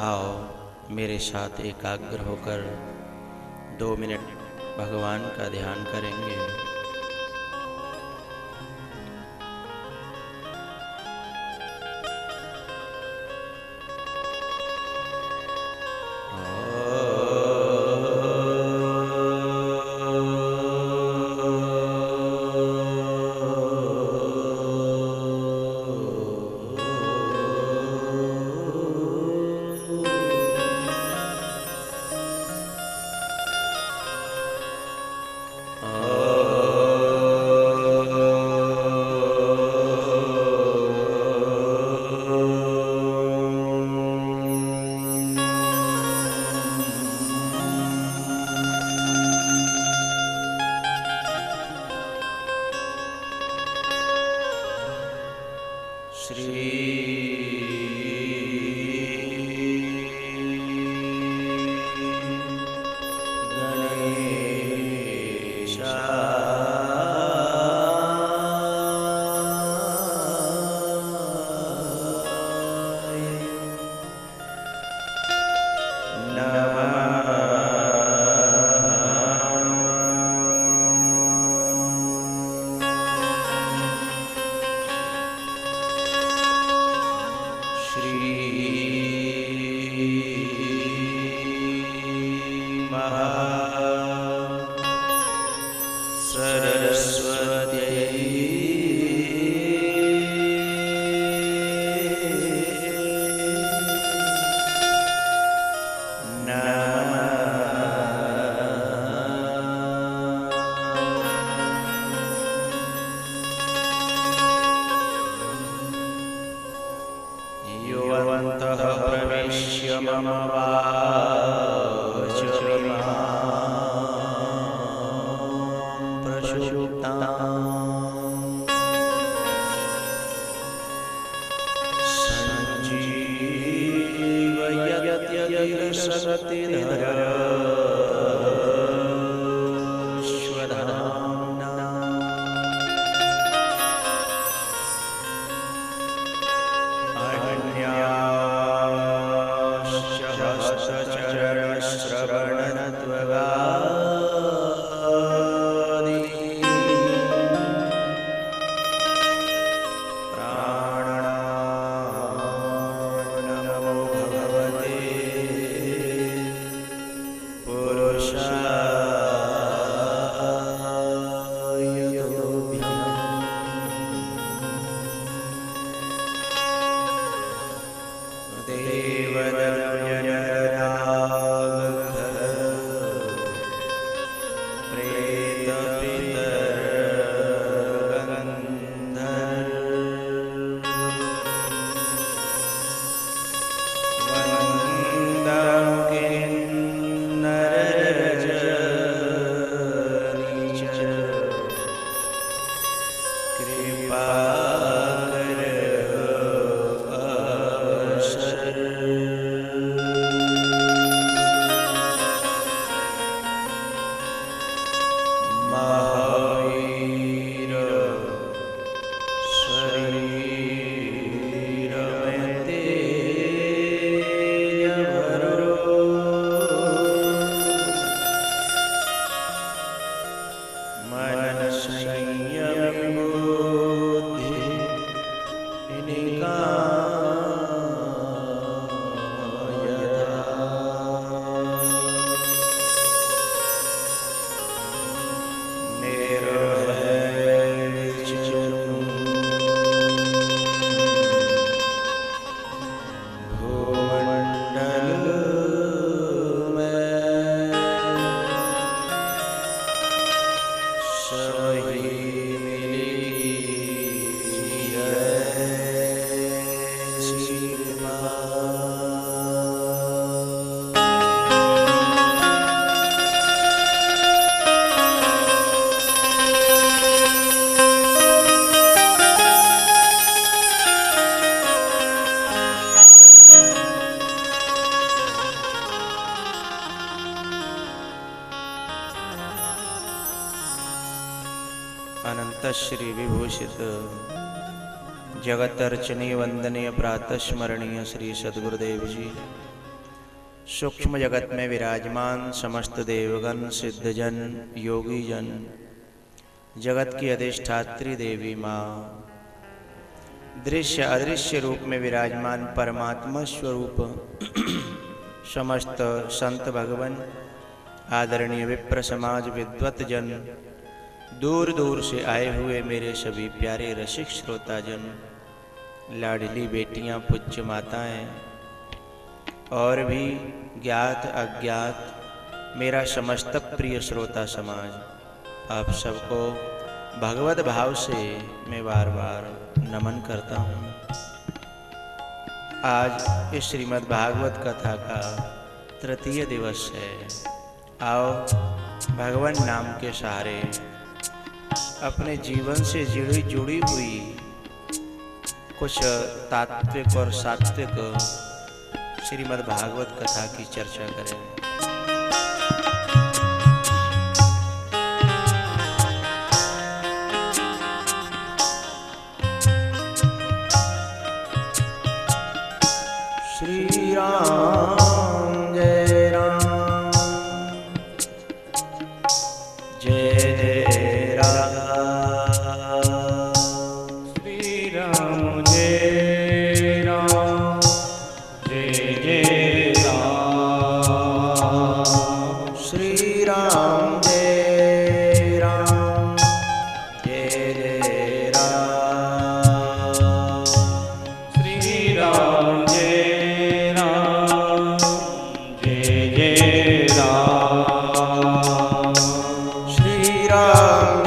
आओ मेरे साथ एकाग्र होकर 2 मिनट भगवान का ध्यान करेंगे। प्रवेश्य मम अनंत श्री विभूषित जगत अर्चनीय वंदनीय प्रातः स्मरणीय श्री सद्गुरुदेव जी सूक्ष्म जगत में विराजमान समस्त देवगण, सिद्धजन, योगीजन, जगत की अधिष्ठात्री देवी माँ, दृश्य अदृश्य रूप में विराजमान परमात्मा स्वरूप समस्त संत भगवान, आदरणीय विप्र समाज, विद्वत जन, दूर दूर से आए हुए मेरे सभी प्यारे रसिक श्रोताजन, लाडली बेटियां, पूज्य माताएं और भी ज्ञात अज्ञात मेरा समस्त प्रिय श्रोता समाज, आप सबको भगवत भाव से मैं बार बार नमन करता हूँ। आज इस श्रीमद् भागवत कथा का तृतीय दिवस है। आओ भगवान नाम के सहारे अपने जीवन से जुड़ी हुई कुछ तात्विक और सात्विक श्रीमद् भागवत कथा की चर्चा करें। श्री राम जय राम, जय जय राम, श्री राम जय राम, जय जय राम, श्री राम जय राम, जय जय राम, श्री राम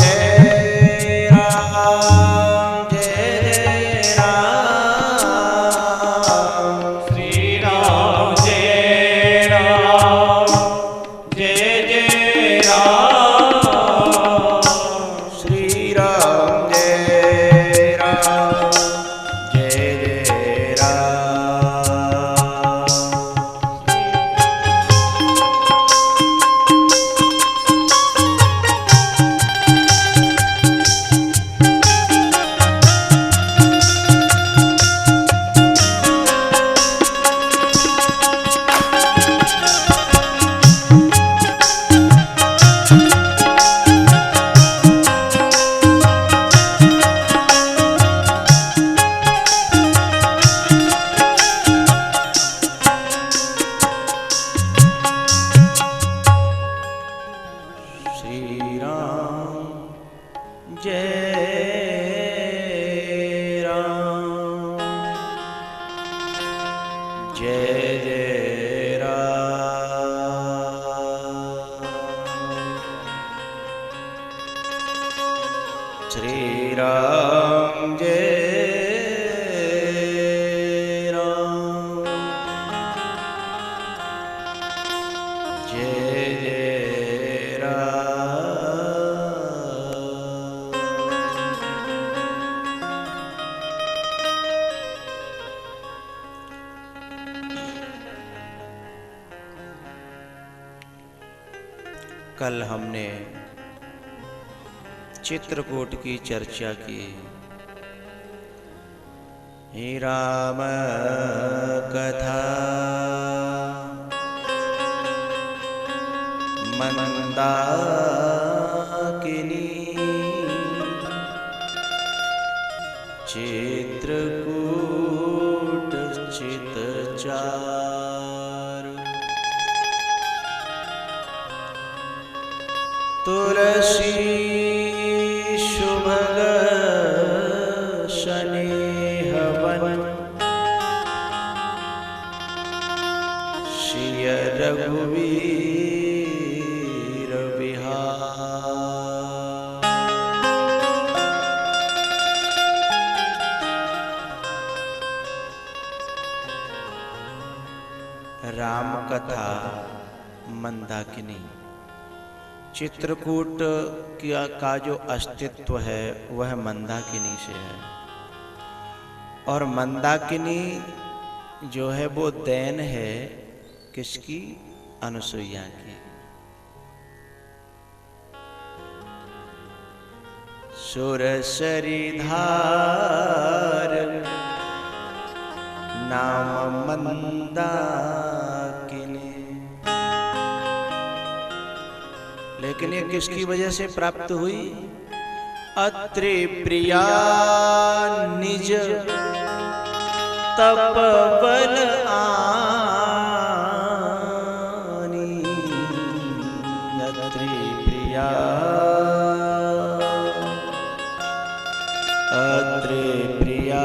श्री राम जय राम, जय जय राम। कल हमने चित्रकूट की चर्चा की। हे राम कथा मंदाकिनी, चित्रकूट चितचार, तुलसी शुभग शनेहवन, श्रिय रघुवीर विहार। राम कथा मंदाकिनी। चित्रकूट का जो अस्तित्व है वह मंदाकिनी से है, और मंदाकिनी जो है वो देन है किसकी? अनुसुईया की। सुरसरीधार नाम मंदाकिनी, लेकिन ये किसकी वजह से प्राप्त हुई? अत्रि प्रिया निज तपबल आनी, अत्रि प्रिया, अत्रि प्रिया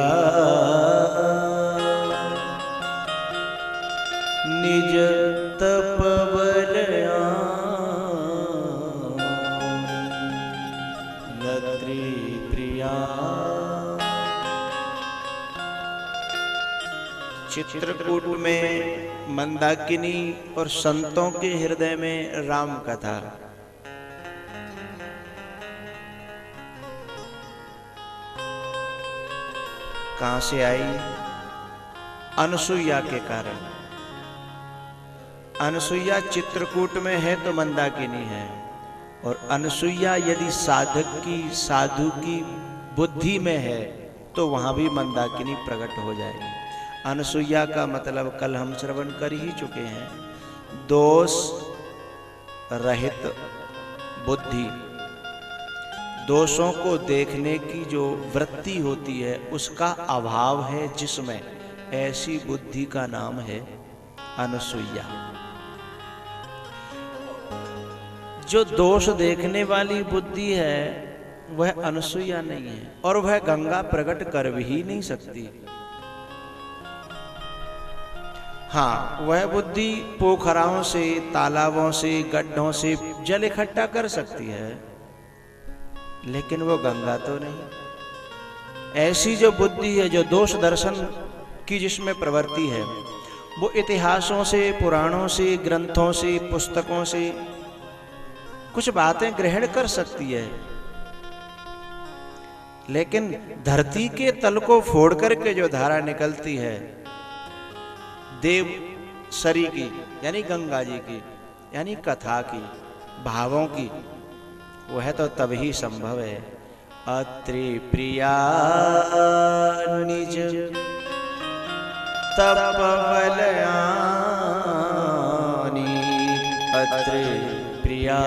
निज तपबल आनी, अत्रि प्रिया। चित्रकूट में मंदाकिनी और संतों के हृदय में राम कथा। कहां से आई? अनसुईया के कारण। अनसुईया चित्रकूट में है तो मंदाकिनी है, और अनसुईया यदि साधक की, साधु की बुद्धि में है तो वहां भी मंदाकिनी प्रकट हो जाएगी। अनसुईया का मतलब कल हम श्रवण कर ही चुके हैं, दोष रहित बुद्धि। दोषों को देखने की जो वृत्ति होती है उसका अभाव है जिसमें, ऐसी बुद्धि का नाम है अनसुईया। जो दोष देखने वाली बुद्धि है वह अनसुईया नहीं है, और वह गंगा प्रकट कर भी नहीं सकती। हाँ, वह बुद्धि पोखराओं से, तालाबों से, गड्ढों से जल इकट्ठा कर सकती है, लेकिन वो गंगा तो नहीं। ऐसी जो बुद्धि है, जो दोष दर्शन की जिसमें प्रवृत्ति है, वो इतिहासों से, पुराणों से, ग्रंथों से, पुस्तकों से कुछ बातें ग्रहण कर सकती है, लेकिन धरती के तल को फोड़ करके जो धारा निकलती है देव सरी की, यानी गंगा जी की, यानी कथा की, भावों की, वह तो तभी संभव है। अत्रि प्रिया निज तपबल आनी, अत्रि प्रिया।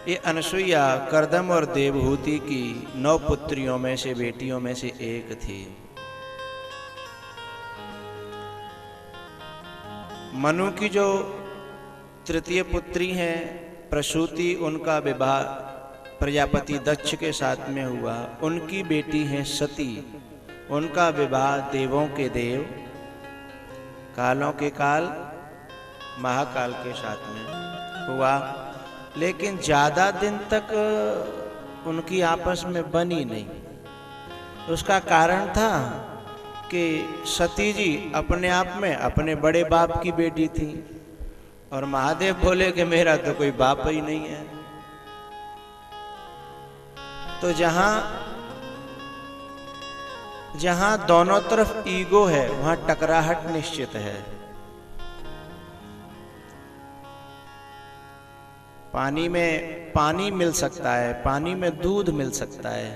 ये अनसुईया करदम और देवहूति की 9 पुत्रियों में से, बेटियों में से एक थी। मनु की जो तृतीय पुत्री हैं प्रसूति, उनका विवाह प्रजापति दक्ष के साथ में हुआ। उनकी बेटी है सती, उनका विवाह देवों के देव, कालों के काल, महाकाल के साथ में हुआ, लेकिन ज्यादा दिन तक उनकी आपस में बनी नहीं। उसका कारण था कि सती जी अपने आप में अपने बड़े बाप की बेटी थी, और महादेव बोले कि मेरा तो कोई बाप ही नहीं है। तो जहां दोनों तरफ ईगो है वहां टकराहट निश्चित है। पानी में पानी मिल सकता है, पानी में दूध मिल सकता है,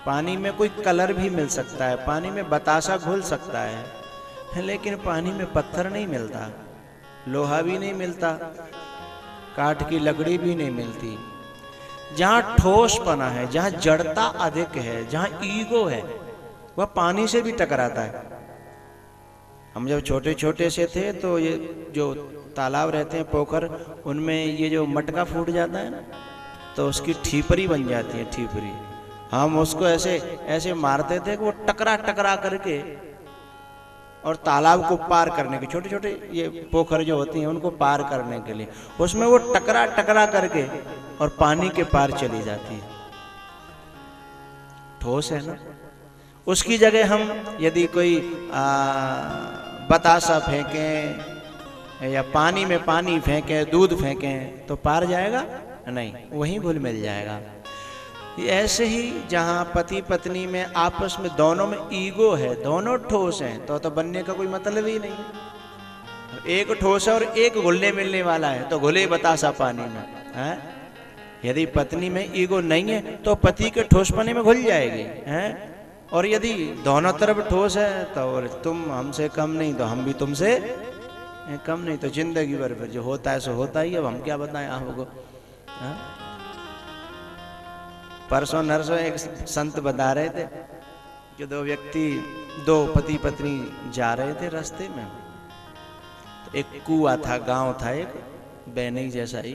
पानी में कोई कलर भी मिल सकता है, पानी में बतासा घुल सकता है, लेकिन पानी में पत्थर नहीं मिलता, लोहा भी नहीं मिलता, काठ की लकड़ी भी नहीं मिलती। जहाँ ठोसपना है, जहाँ जड़ता अधिक है, जहाँ ईगो है, वह पानी से भी टकराता है। हम जब छोटे छोटे से थे तो ये जो तालाब रहते हैं, पोखर, उनमें ये जो मटका फूट जाता है ना, तो उसकी ठीपरी बन जाती है, ठीपरी। हम उसको ऐसे ऐसे मारते थे कि वो टकरा टकरा करके, और तालाब को पार करने के, छोटे छोटे ये पोखर जो होती हैं उनको पार करने के लिए उसमें वो टकरा टकरा करके और पानी के पार चली जाती है। ठोस है ना। उसकी जगह हम यदि कोई बतासा फेंकें या पानी में पानी फेंकें, दूध फेंकें, तो पार जाएगा नहीं, वहीं घुल मिल जाएगा। ऐसे ही जहाँ पति पत्नी में आपस में दोनों में ईगो है, दोनों ठोस हैं, तो बनने का कोई मतलब ही नहीं। एक ठोस है और एक घुलने मिलने वाला है, तो घुले बतासा पानी में है। यदि पत्नी में ईगो नहीं है तो पति के ठोसपने में घुल जाएगी है। और यदि दोनों तरफ ठोस है तो और तुम हमसे कम नहीं तो हम भी तुमसे कम नहीं, तो जिंदगी भर फिर जो होता है सो होता ही है, अब हम क्या बताएं आपको। हाँ? परसों नरसों एक संत बता रहे थे कि दो पति पत्नी जा रहे थे रास्ते में, तो एक कुआं था, गांव था एक बैनई जैसा ही,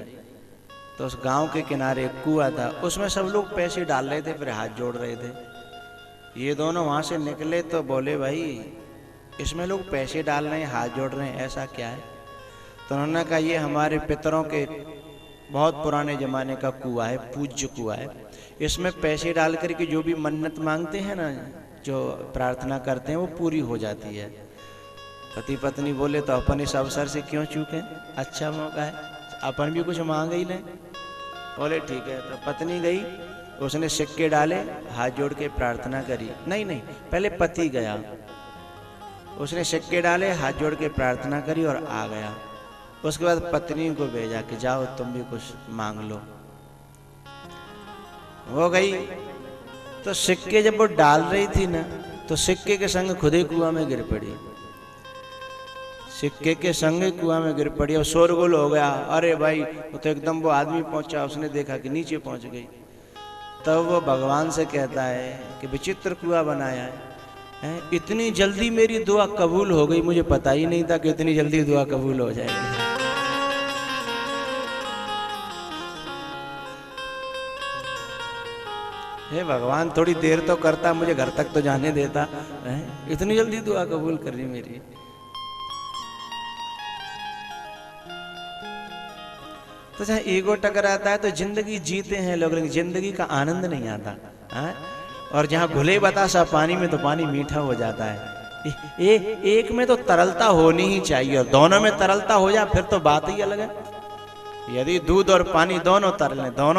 तो उस गांव के किनारे एक कुआं था, उसमें सब लोग पैसे डाल रहे थे, फिर हाथ जोड़ रहे थे। ये दोनों वहां से निकले तो बोले भाई इसमें लोग पैसे डाल रहे हैं, हाथ जोड़ रहे हैं, ऐसा क्या है? तो उन्होंने कहा ये हमारे पितरों के बहुत पुराने जमाने का कुआं है, पूज्य कुआं है, इसमें पैसे डाल करके जो भी मन्नत मांगते हैं ना, जो प्रार्थना करते हैं वो पूरी हो जाती है। पति पत्नी बोले तो अपन इस अवसर से क्यों चूकें, अच्छा मौका है, अपन भी कुछ मांग ही लें। बोले ठीक है। तो पत्नी गई, उसने सिक्के डाले, हाथ जोड़ के प्रार्थना करी। नहीं, पहले पति गया, उसने सिक्के डाले, हाथ जोड़ के प्रार्थना करी और आ गया। उसके बाद पत्नी को भेजा कि जाओ तुम भी कुछ मांग लो। वो गई, तो सिक्के जब वो डाल रही थी ना, तो सिक्के के संग खुद ही कुआं में गिर पड़ी, सिक्के के संग कुआं में गिर पड़ी और शोरगुल हो गया। अरे भाई, वो तो एकदम वो आदमी पहुंचा, उसने देखा कि नीचे पहुंच गई। तब वो भगवान से कहता है कि विचित्र कुआं बनाया है, इतनी जल्दी मेरी दुआ कबूल हो गई, मुझे पता ही नहीं था कि इतनी जल्दी दुआ कबूल हो जाएगी। हे भगवान, थोड़ी देर तो करता, मुझे घर तक तो जाने देता, इतनी जल्दी दुआ कबूल कर रही मेरी। तो जहाँ ईगो टकराता है तो जिंदगी जीते हैं लोग, लेकिन जिंदगी का आनंद नहीं आता है। और जहाँ घुले बतासा पानी में, तो पानी मीठा हो जाता है। एक में तो तरलता होनी ही चाहिए, और दोनों में तरलता हो जाए फिर तो बात ही अलग है। यदि दूध और पानी दोनों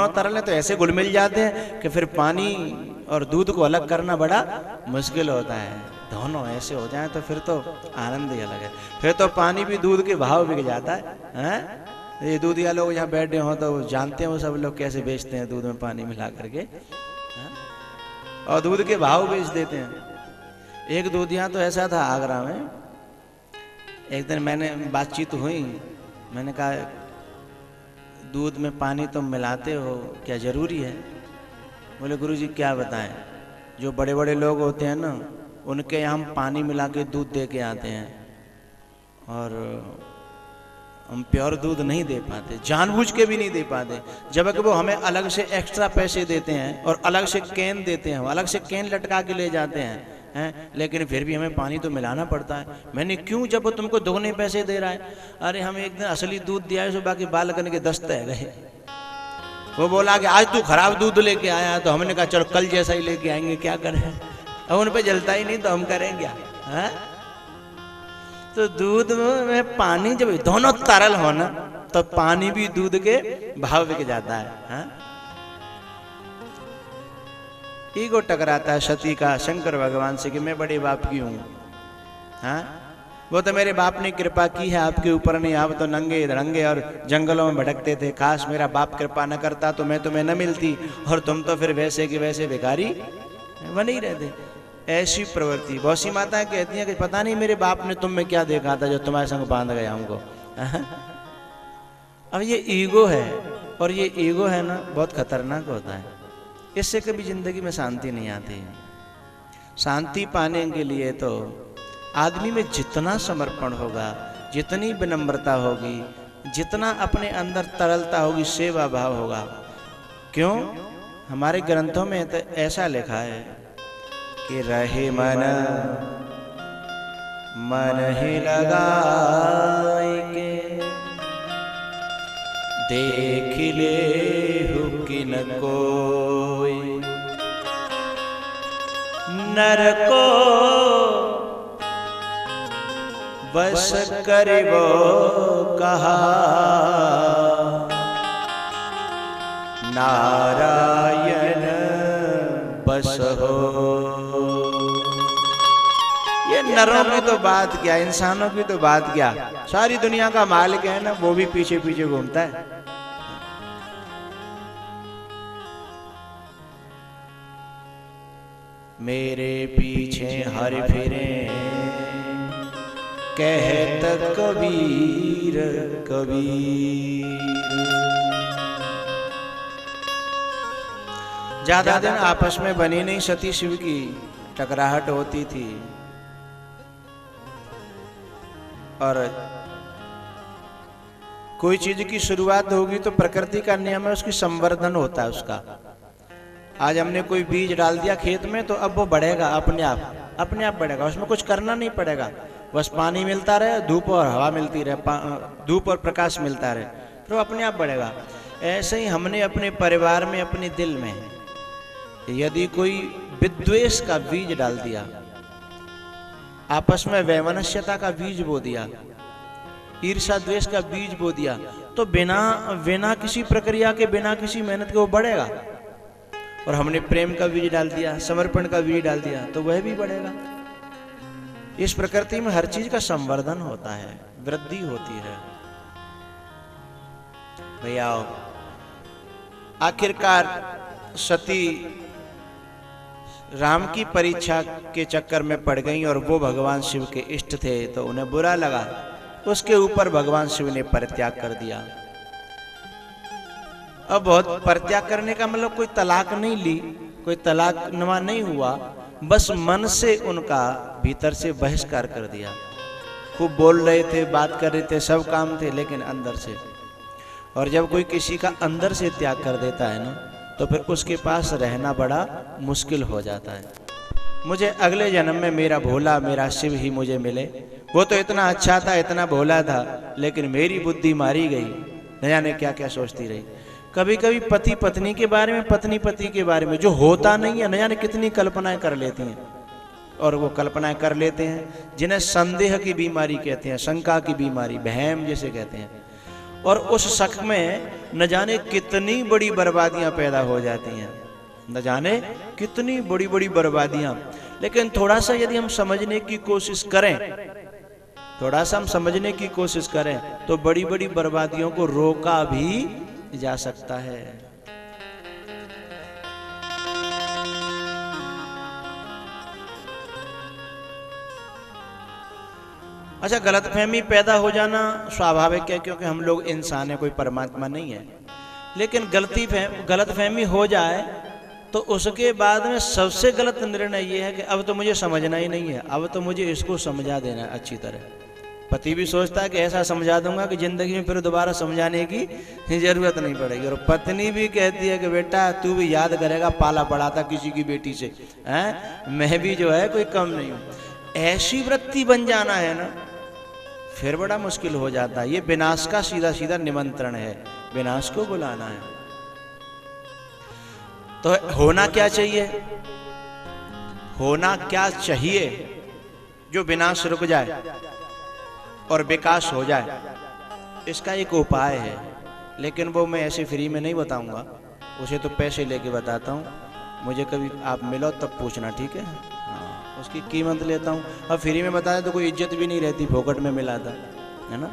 तरल तो ऐसे घुल मिल जाते हैं कि फिर पानी और दूध को अलग करना बड़ा मुश्किल होता है। दोनों ऐसे हो जाए तो फिर तो आनंद ही अलग है। फिर तो पानी भी दूध के भाव बिक जाता है। ये दूधिया लोग यहाँ बैठे हों तो जानते हैं वो सब लोग कैसे बेचते हैं, दूध में पानी मिला करके और दूध के भाव बेच देते हैं। एक दूधिया तो ऐसा था आगरा में, एक दिन मैंने बातचीत हुई, मैंने कहा दूध में पानी तुम मिलाते हो, क्या जरूरी है? बोले गुरुजी क्या बताएं, जो बड़े बड़े लोग होते हैं ना, उनके यहाँ हम पानी मिला के दूध दे के आते हैं और हम प्योर दूध नहीं दे पाते, जानबूझ के भी नहीं दे पाते, जबकि वो हमें अलग से एक्स्ट्रा पैसे देते हैं और अलग से कैन देते हैं, अलग से कैन लटका के ले जाते हैं, लेकिन फिर भी हमें पानी तो मिलाना पड़ता है। मैंने क्यों, जब वो तुमको दोगुने पैसे दे रहा है। अरे हम एक दिन असली दूध दिया है, बाकी बालकन के दस्त है गए। वो बोला कि आज तू खराब दूध लेके आया, तो हमने कहा चलो कल जैसा ही लेके आएंगे, क्या करें। अब उन पे जलता ही नहीं तो हम करें क्या। तो दूध में पानी जब दोनों तरल हो ना, तो पानी भी दूध के भाव बिक जाता है। ईगो टकराता है सती का शंकर भगवान से कि मैं बड़े बाप की हूं। वो तो मेरे बाप ने कृपा की है आपके ऊपर, नहीं आप तो नंगे धड़ंगे और जंगलों में भटकते थे, काश मेरा बाप कृपा न करता तो मैं तुम्हें न मिलती, और तुम तो फिर वैसे कि वैसे भिखारी बने ही रहते। ऐसी प्रवृत्ति। बहुत सी माताएं कहती हैं कि पता नहीं मेरे बाप ने तुम में क्या देखा था जो तुम्हारे संग बांध गया हमको। अब ये ईगो है, और ये ईगो है ना बहुत खतरनाक होता है, इससे कभी जिंदगी में शांति नहीं आती है। शांति पाने के लिए तो आदमी में जितना समर्पण होगा, जितनी विनम्रता होगी, जितना अपने अंदर तरलता होगी, सेवा भाव होगा। क्यों? हमारे ग्रंथों में तो ऐसा लिखा है कि रहे मन ही लगाए के, देख ले हुकिन कोई, नर को बस करे वो कहा, नारायण बस हो। ये नरों की तो बात क्या, इंसानों की तो बात क्या, सारी दुनिया का मालिक है ना, वो भी पीछे पीछे घूमता है। मेरे पीछे हर फिरे कहत कबीर कबीर। ज्यादा दिन आपस में बनी नहीं, सती शिव की टकराहट होती थी और कोई चीज की शुरुआत होगी तो प्रकृति का नियम है, उसकी संवर्धन होता है उसका। आज हमने कोई बीज डाल दिया खेत में तो अब वो बढ़ेगा अपने आप बढ़ेगा, उसमें कुछ करना नहीं पड़ेगा, बस पानी मिलता रहे, धूप और हवा मिलती रहे, धूप और प्रकाश मिलता रहे, फिर वो अपने आप बढ़ेगा। ऐसे ही हमने अपने परिवार में, अपने दिल में यदि कोई विद्वेष का बीज डाल दिया, आपस में वैमनस्यता का बीज बो दिया, ईर्ष्या द्वेष का बीज बो दिया, तो बिना किसी प्रक्रिया के, बिना किसी मेहनत के वो बढ़ेगा। और हमने प्रेम का बीज डाल दिया, समर्पण का बीज डाल दिया, तो वह भी बढ़ेगा। इस प्रकृति में हर चीज का संवर्धन होता है, वृद्धि होती है। भैया आखिरकार सती राम की परीक्षा के चक्कर में पड़ गई और वो भगवान शिव के इष्ट थे, तो उन्हें बुरा लगा। उसके ऊपर भगवान शिव ने परित्याग कर दिया। अब बहुत परित्याग करने का मतलब कोई तलाक नहीं ली, कोई तलाकनुमा नहीं हुआ, बस मन से उनका भीतर से बहिष्कार कर दिया। खूब बोल रहे थे, बात कर रहे थे, सब काम थे, लेकिन अंदर से। और जब कोई किसी का अंदर से त्याग कर देता है ना, तो फिर उसके पास रहना बड़ा मुश्किल हो जाता है। मुझे अगले जन्म में मेरा भोला, मेरा शिव ही मुझे मिले। वो तो इतना अच्छा था, इतना भोला था, लेकिन मेरी बुद्धि मारी गई, न जाने क्या क्या सोचती रही। कभी कभी पति पत्नी के बारे में, पत्नी पति के बारे में जो होता नहीं है, न जाने कितनी कल्पनाएं कर लेती हैं। और वो कल्पनाएं कर लेते हैं जिन्हें संदेह की बीमारी कहते हैं, शंका की बीमारी, वहम जिसे कहते हैं। और उस शक में न जाने कितनी बड़ी बर्बादियां पैदा हो जाती हैं, न जाने कितनी बड़ी बड़ी बर्बादियां। लेकिन थोड़ा सा यदि हम समझने की कोशिश करें, थोड़ा सा हम समझने की कोशिश करें, तो बड़ी बड़ी बर्बादियों को रोका भी जा सकता है। अच्छा, गलतफहमी पैदा हो जाना स्वाभाविक है, क्योंकि हम लोग इंसान है, कोई परमात्मा नहीं है। लेकिन गलतफहमी हो जाए तो उसके बाद में सबसे गलत निर्णय ये है कि अब तो मुझे समझना ही नहीं है, अब तो मुझे इसको समझा देना है अच्छी तरह। पति भी सोचता है कि ऐसा समझा दूंगा कि जिंदगी में फिर दोबारा समझाने की जरूरत नहीं पड़ेगी। और पत्नी भी कहती है कि बेटा तू भी याद करेगा, पाला पड़ा था किसी की बेटी से, हैं, मैं भी जो है कोई कम नहीं हूं। ऐसी वृत्ति बन जाना है ना, फिर बड़ा मुश्किल हो जाता है। ये विनाश का सीधा सीधा निमंत्रण है, विनाश को बुलाना है। तो होना क्या चाहिए, होना क्या चाहिए जो विनाश रुक जाए और विकास हो जाए। इसका एक उपाय है, लेकिन वो मैं ऐसे फ्री में नहीं बताऊंगा, उसे तो पैसे लेके बताता हूँ। मुझे कभी आप मिलो तब पूछना, ठीक है? हाँ, उसकी कीमत लेता हूँ। अब फ्री में बताया तो कोई इज्जत भी नहीं रहती, फोकट में मिला था, है ना?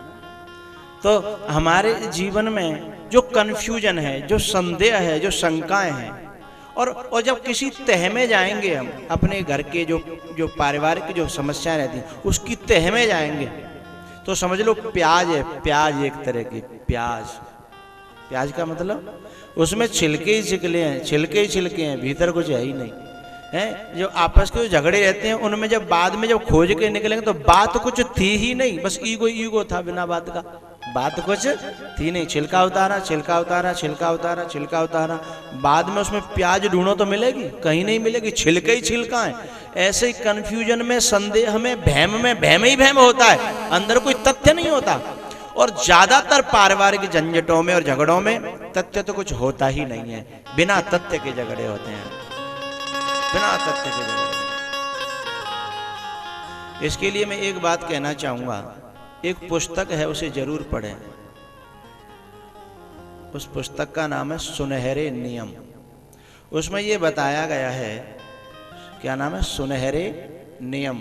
तो हमारे जीवन में जो कन्फ्यूजन है, जो संदेह है, जो शंकाएं हैं, और जब किसी तह में जाएंगे हम, अपने घर के जो पारिवारिक जो समस्याएं रहती हैं उसकी तह में जाएंगे, तो समझ लो प्याज है, प्याज एक तरह की प्याज का मतलब उसमें छिलके ही छिलके हैं, छिलके ही छिलके हैं, भीतर कुछ है ही नहीं है। जो आपस के जो झगड़े रहते हैं उनमें जब बाद में जब खोज के निकलेंगे तो बात कुछ थी ही नहीं, बस ईगो था, बिना बात का बात कुछ थी नहीं। छिलका उतारा, छिलका उतारा, छिलका उतारा, छिलका उतारा, बाद में उसमें प्याज ढूंढो तो मिलेगी? कहीं नहीं मिलेगी, छिलके ही छिलका है। ऐसे ही कंफ्यूजन में, संदेह में, भ्रम ही भ्रम होता है, अंदर कोई तथ्य नहीं होता। और ज्यादातर पारिवारिक झंझटों में और झगड़ों में तथ्य तो कुछ होता ही नहीं है, बिना तथ्य के झगड़े होते हैं, बिना तथ्य के झगड़े। इसके लिए मैं एक बात कहना चाहूंगा, एक पुस्तक है उसे जरूर पढ़ें। उस पुस्तक का नाम है सुनहरे नियम। उसमें यह बताया गया है, क्या नाम है? सुनहरे नियम।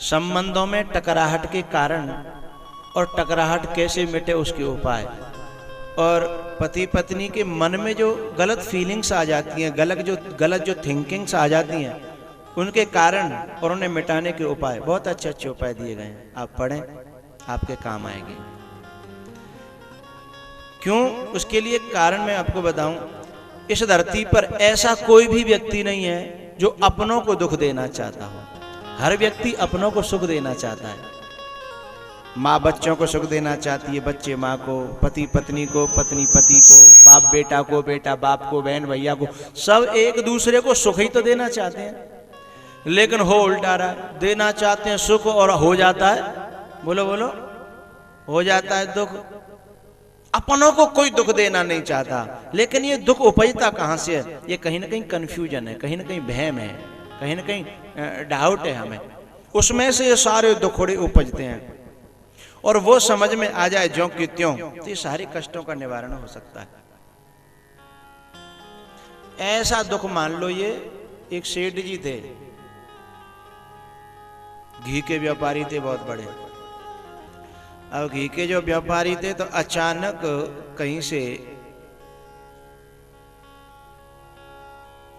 संबंधों में टकराहट के कारण और टकराहट कैसे मिटे उसके उपाय, और पति पत्नी के मन में जो गलत फीलिंग्स आ जाती हैं, गलत जो थिंकिंग्स आ जाती हैं, उनके कारण और उन्हें मिटाने के उपाय, बहुत अच्छे अच्छे उपाय दिए गए हैं। आप पढ़ें, आपके काम आएंगे। क्यों? उसके लिए कारण मैं आपको बताऊं। इस धरती पर ऐसा कोई भी व्यक्ति नहीं है जो अपनों को दुख देना चाहता हो। हर व्यक्ति अपनों को सुख देना चाहता है। माँ बच्चों को सुख देना चाहती है, बच्चे माँ को, पति पत्नी को, पत्नी पति को, बाप बेटा को, बेटा बाप को, बहन भैया को, सब एक दूसरे को सुख ही तो देना चाहते हैं। लेकिन हो उल्टा रहा है। देना चाहते हैं सुख और हो जाता है, बोलो बोलो, हो जाता है दुख। अपनों को कोई दुख देना नहीं चाहता। लेकिन ये दुख उपजता कहां से है? ये कहीं ना कहीं कंफ्यूजन है, कहीं ना कहीं वहम है, कहीं ना कहीं डाउट है हमें। उसमें से ये सारे दुखड़े उपजते हैं। और वो समझ में आ जाए ज्यों की त्यों, तो ये सारे कष्टों का निवारण हो सकता है। ऐसा दुख मान लो, ये एक सेठ जी थे, घी के व्यापारी थे बहुत बड़े। अब घी के जो व्यापारी थे तो अचानक कहीं से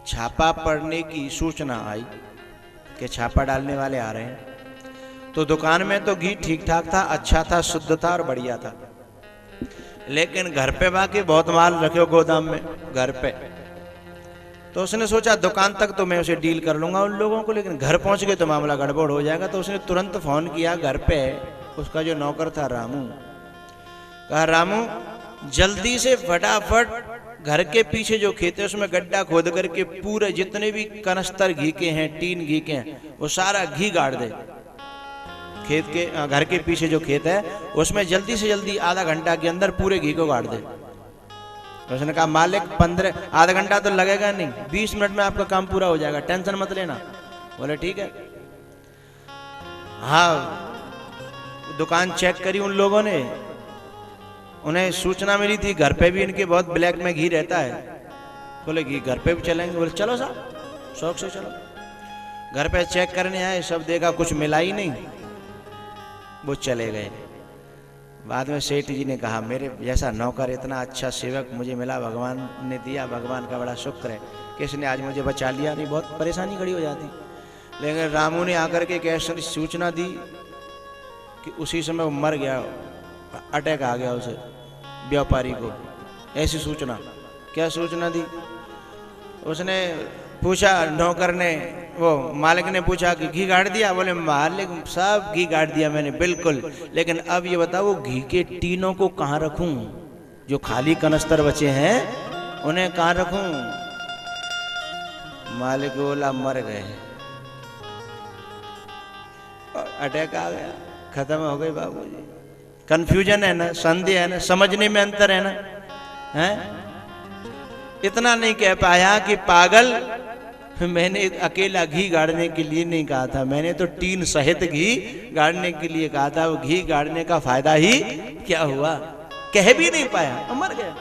छापा पड़ने की सूचना आई कि छापा डालने वाले आ रहे हैं। तो दुकान में तो घी ठीक ठाक था, अच्छा था, शुद्ध था और बढ़िया था। लेकिन घर पे बाकी बहुत माल रखे गोदाम में घर पे। तो उसने सोचा दुकान तक तो मैं उसे डील कर लूंगा उन लोगों को, लेकिन घर पहुंच गए तो मामला गड़बड़ हो जाएगा। तो उसने तुरंत फोन किया घर पे, उसका जो नौकर था रामू, कहा रामू जल्दी से फटाफट घर के पीछे जो खेत है उसमें गड्ढा खोद करके पूरे जितने भी कनस्तर घी के हैं, टीन घी के हैं, वो सारा घी गाड़ दे। खेत के घर के पीछे जो खेत है उसमें जल्दी से जल्दी आधा घंटा के अंदर पूरे घी को गाड़ दे। उसने कहा मालिक आधा घंटा तो लगेगा नहीं, 20 मिनट में आपका काम पूरा हो जाएगा, टेंशन मत लेना। बोले ठीक है। हाँ, दुकान चेक करी उन लोगों ने, उन्हें सूचना मिली थी घर पे भी इनके बहुत ब्लैक में घी रहता है। बोले घी घर पे भी चलेंगे? बोले चलो साहब, शौक से चलो। घर पे चेक करने आए, सब देखा कुछ मिला ही नहीं, वो चले गए। बाद में सेठ जी ने कहा मेरे जैसा नौकर, इतना अच्छा सेवक मुझे मिला, भगवान ने दिया, भगवान का बड़ा शुक्र है कि इसने आज मुझे बचा लिया, नहीं बहुत परेशानी खड़ी हो जाती। लेकिन रामू ने आकर के कैसे सूचना दी कि उसी समय वो मर गया, अटैक आ गया उसे, व्यापारी को। ऐसी सूचना, क्या सूचना दी? उसने पूछा, नौकर ने, वो मालिक ने पूछा कि घी गाड़ दिया? बोले मालिक सब घी गाड़ दिया मैंने, बिल्कुल। लेकिन अब ये बताओ घी के टीनों को कहाँ रखूं? जो खाली कनस्तर बचे हैं उन्हें कहाँ रखूं? मालिक बोला मर गए, अटैक आ गया, खत्म हो गई बाबूजी। कंफ्यूजन है ना, संदेह है ना, समझने में अंतर है ना, है? इतना नहीं कह पाया कि पागल, मैंने अकेला घी गाड़ने के लिए नहीं कहा था, मैंने तो टीन सहित घी गाड़ने के लिए कहा था। वो घी गाड़ने का फायदा ही क्या हुआ? कह भी नहीं पाया, मर गया।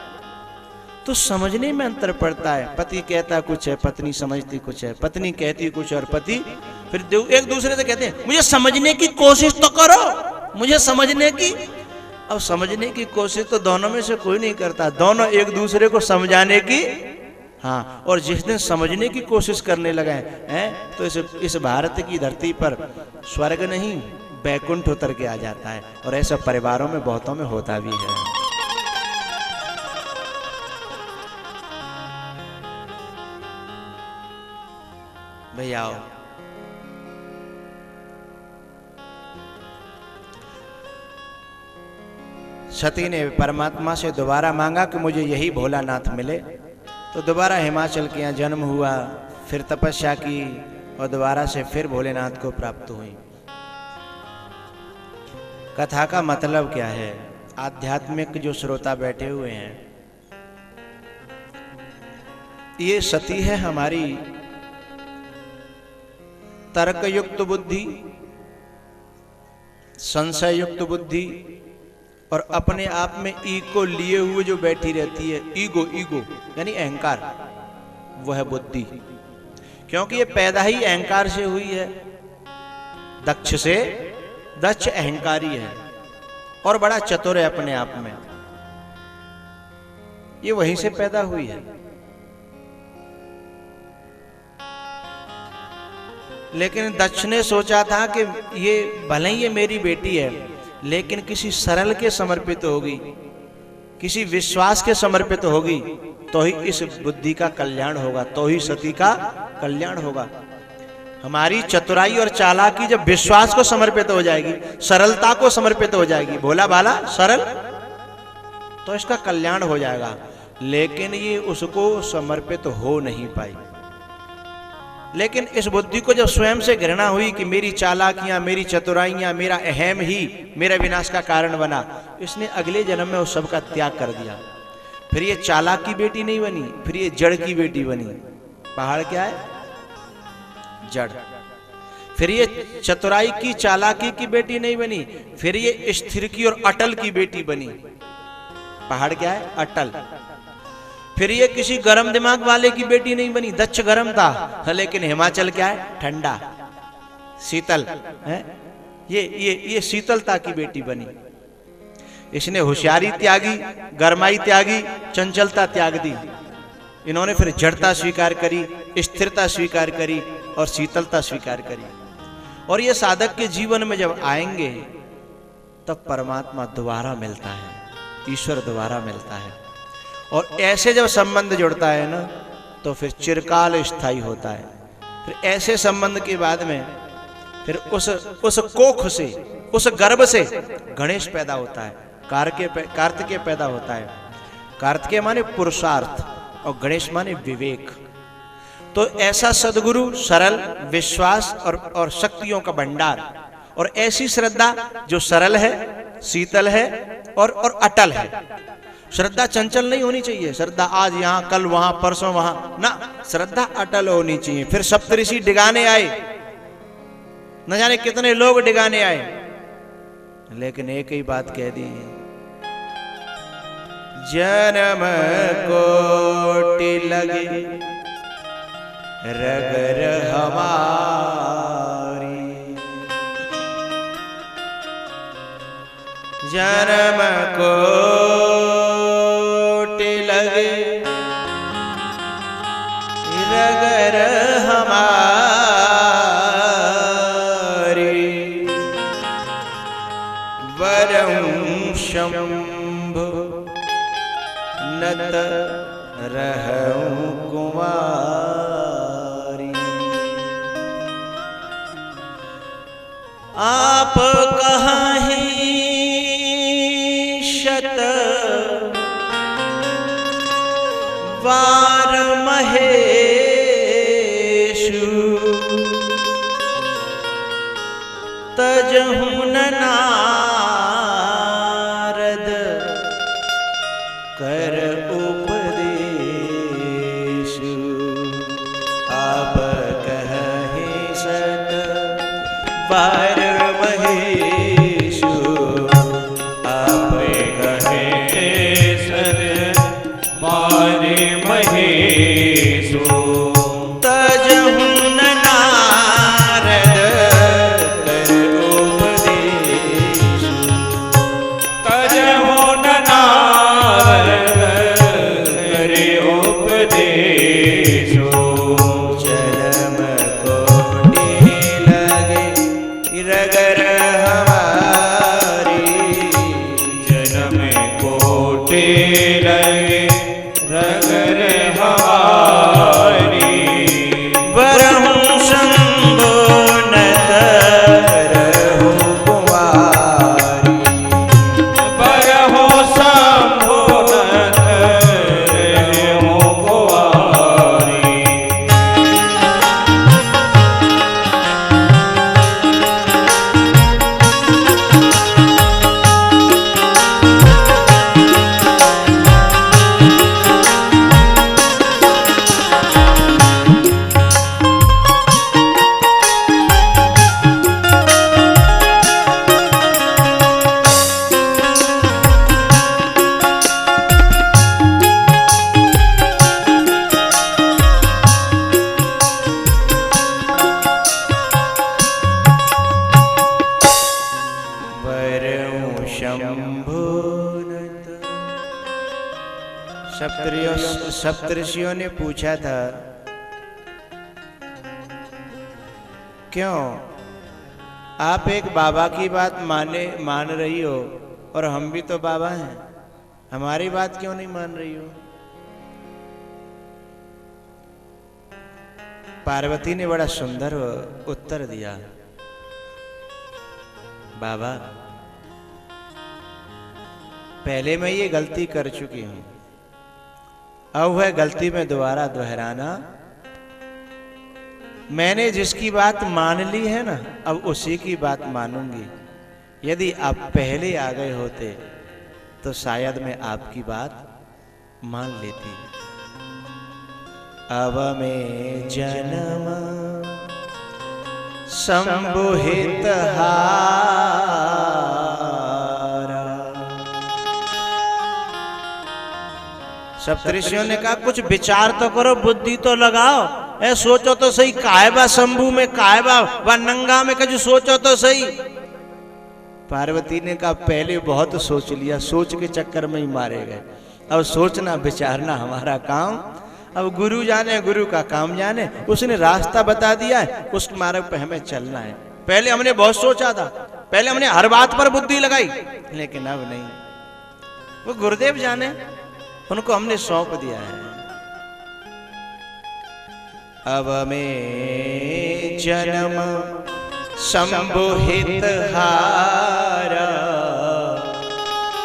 तो समझने में अंतर पड़ता है। पति कहता कुछ है, पत्नी समझती कुछ है, पत्नी कहती कुछ और पति फिर एक दूसरे से कहते हैं मुझे समझने की कोशिश तो करो, मुझे समझने की। अब समझने की कोशिश तो दोनों में से कोई नहीं करता, दोनों एक दूसरे को समझाने की। हाँ, और जिस दिन समझने की कोशिश करने लगे हैं तो इस भारत की धरती पर स्वर्ग नहीं बैकुंठ उतर के आ जाता है। और ऐसा परिवारों में बहुतों में होता भी है। भैया आओ, सती ने परमात्मा से दोबारा मांगा कि मुझे यही भोलानाथ मिले। तो दोबारा हिमाचल के यहाँ जन्म हुआ, फिर तपस्या की और दोबारा से फिर भोलेनाथ को प्राप्त हुई। कथा का मतलब क्या है? आध्यात्मिक जो श्रोता बैठे हुए हैं, ये सती है हमारी तर्कयुक्त बुद्धि, संशय युक्त बुद्धि और अपने आप में ईगो लिए हुए जो बैठी रहती है, ईगो यानी अहंकार, वो है बुद्धि। क्योंकि ये पैदा ही अहंकार से हुई है। दक्ष से, दक्ष अहंकारी है और बड़ा चतुर है अपने आप में, ये वहीं से पैदा हुई है। लेकिन दक्ष ने सोचा था कि ये भले ही ये मेरी बेटी है, लेकिन किसी सरल के समर्पित होगी, किसी विश्वास के समर्पित होगी, तो ही इस बुद्धि का कल्याण होगा, तो ही सती का कल्याण होगा। हमारी चतुराई और चालाकी जब विश्वास को समर्पित हो जाएगी, सरलता को समर्पित हो जाएगी, भोला भाला सरल, तो इसका कल्याण हो जाएगा। लेकिन ये उसको समर्पित हो नहीं पाई। लेकिन इस बुद्धि को जब स्वयं से घृणा हुई कि मेरी चालाकियां, मेरी चतुराइयां, मेरा अहम ही मेरा विनाश का कारण बना, इसने अगले जन्म में उस सब का त्याग कर दिया। फिर ये चालाक की बेटी नहीं बनी, फिर ये जड़ की बेटी बनी। पहाड़ क्या है? जड़। फिर ये चतुराई की, चालाकी की बेटी नहीं बनी, फिर ये स्थिर की और अटल की बेटी बनी। पहाड़ क्या है? अटल। फिर ये किसी गरम दिमाग वाले की बेटी नहीं बनी, दक्ष गरम था, लेकिन हिमाचल क्या है? ठंडा, शीतल है। ये शीतलता की बेटी बनी। इसने होशियारी त्यागी, गरमाई त्यागी, चंचलता त्याग दी। इन्होंने फिर जड़ता स्वीकार करी, स्थिरता स्वीकार करी और शीतलता स्वीकार करी। और ये साधक के जीवन में जब आएंगे तब परमात्मा दोबारा मिलता है, ईश्वर दोबारा मिलता है। और ऐसे जब संबंध जुड़ता है ना, तो फिर चिरकाल स्थायी होता है। फिर ऐसे संबंध के बाद में फिर उस कोख से, उस गर्भ से गणेश पैदा होता है, कार्तिकेय पैदा होता है। कार्तिकेय माने पुरुषार्थ और गणेश माने विवेक। तो ऐसा सदगुरु, सरल, विश्वास और शक्तियों का भंडार, और ऐसी श्रद्धा जो सरल है, शीतल है और अटल है। श्रद्धा चंचल नहीं होनी चाहिए, श्रद्धा आज यहां, कल वहां, परसों वहां ना, श्रद्धा अटल होनी चाहिए। फिर सप्तऋषि डिगाने आए, न जाने कितने लोग डिगाने आए, लेकिन एक ही बात कह दी, जन्म कोटि लगे रगर हमारी, जन्म कोटि लगे रगर हमारी, वरं शंभु नत रहूं कुमारी। आप कहीं शत वार महेशु, तजहु नारद कर उपदेशु। आप कहे सत वार महेशु, आप कहे सत वार महेशु, तजहु नारद कर उपदेशु, तजहु नारद कर उपदेशु। जन्म कोटि लगे रगर हमारी, जन्म कोटि लगे रगर हमारी, वरहु शंभु नत रहूं कुमारी। बरहु शंभु नत रहूं कुमारी। वरं शंभुनत। सप्तऋषियों ने पूछा था क्यों आप एक बाबा की बात मान रही हो और हम भी तो बाबा हैं, हमारी बात क्यों नहीं मान रही हो? पार्वती ने बड़ा सुंदर उत्तर दिया, बाबा पहले मैं ये गलती कर चुकी हूं, अब वह गलती में दोबारा दोहराना, मैंने जिसकी बात मान ली है ना, अब उसी की बात मानूंगी। यदि आप पहले आ गए होते तो शायद मैं आपकी बात मान लेती। अब मैं जन्म संबोहित सप्तऋषियों ने कहा कुछ विचार तो करो, बुद्धि तो लगाओ, ए सोचो तो सही, कायबा शंभू में कायबा व नंगा में कुछ सोचो तो सही। पार्वती ने कहा पहले बहुत सोच लिया, सोच के चक्कर में ही मारे गए, अब सोचना विचारना हमारा काम, अब गुरु जाने, गुरु का काम जाने, उसने रास्ता बता दिया है, उस मार्ग पे हमें चलना है। पहले हमने बहुत सोचा था, पहले हमने हर बात पर बुद्धि लगाई, लेकिन अब नहीं, वो गुरुदेव जाने, उनको हमने सौंप दिया है। अब मैं जन्म संबोहित हारा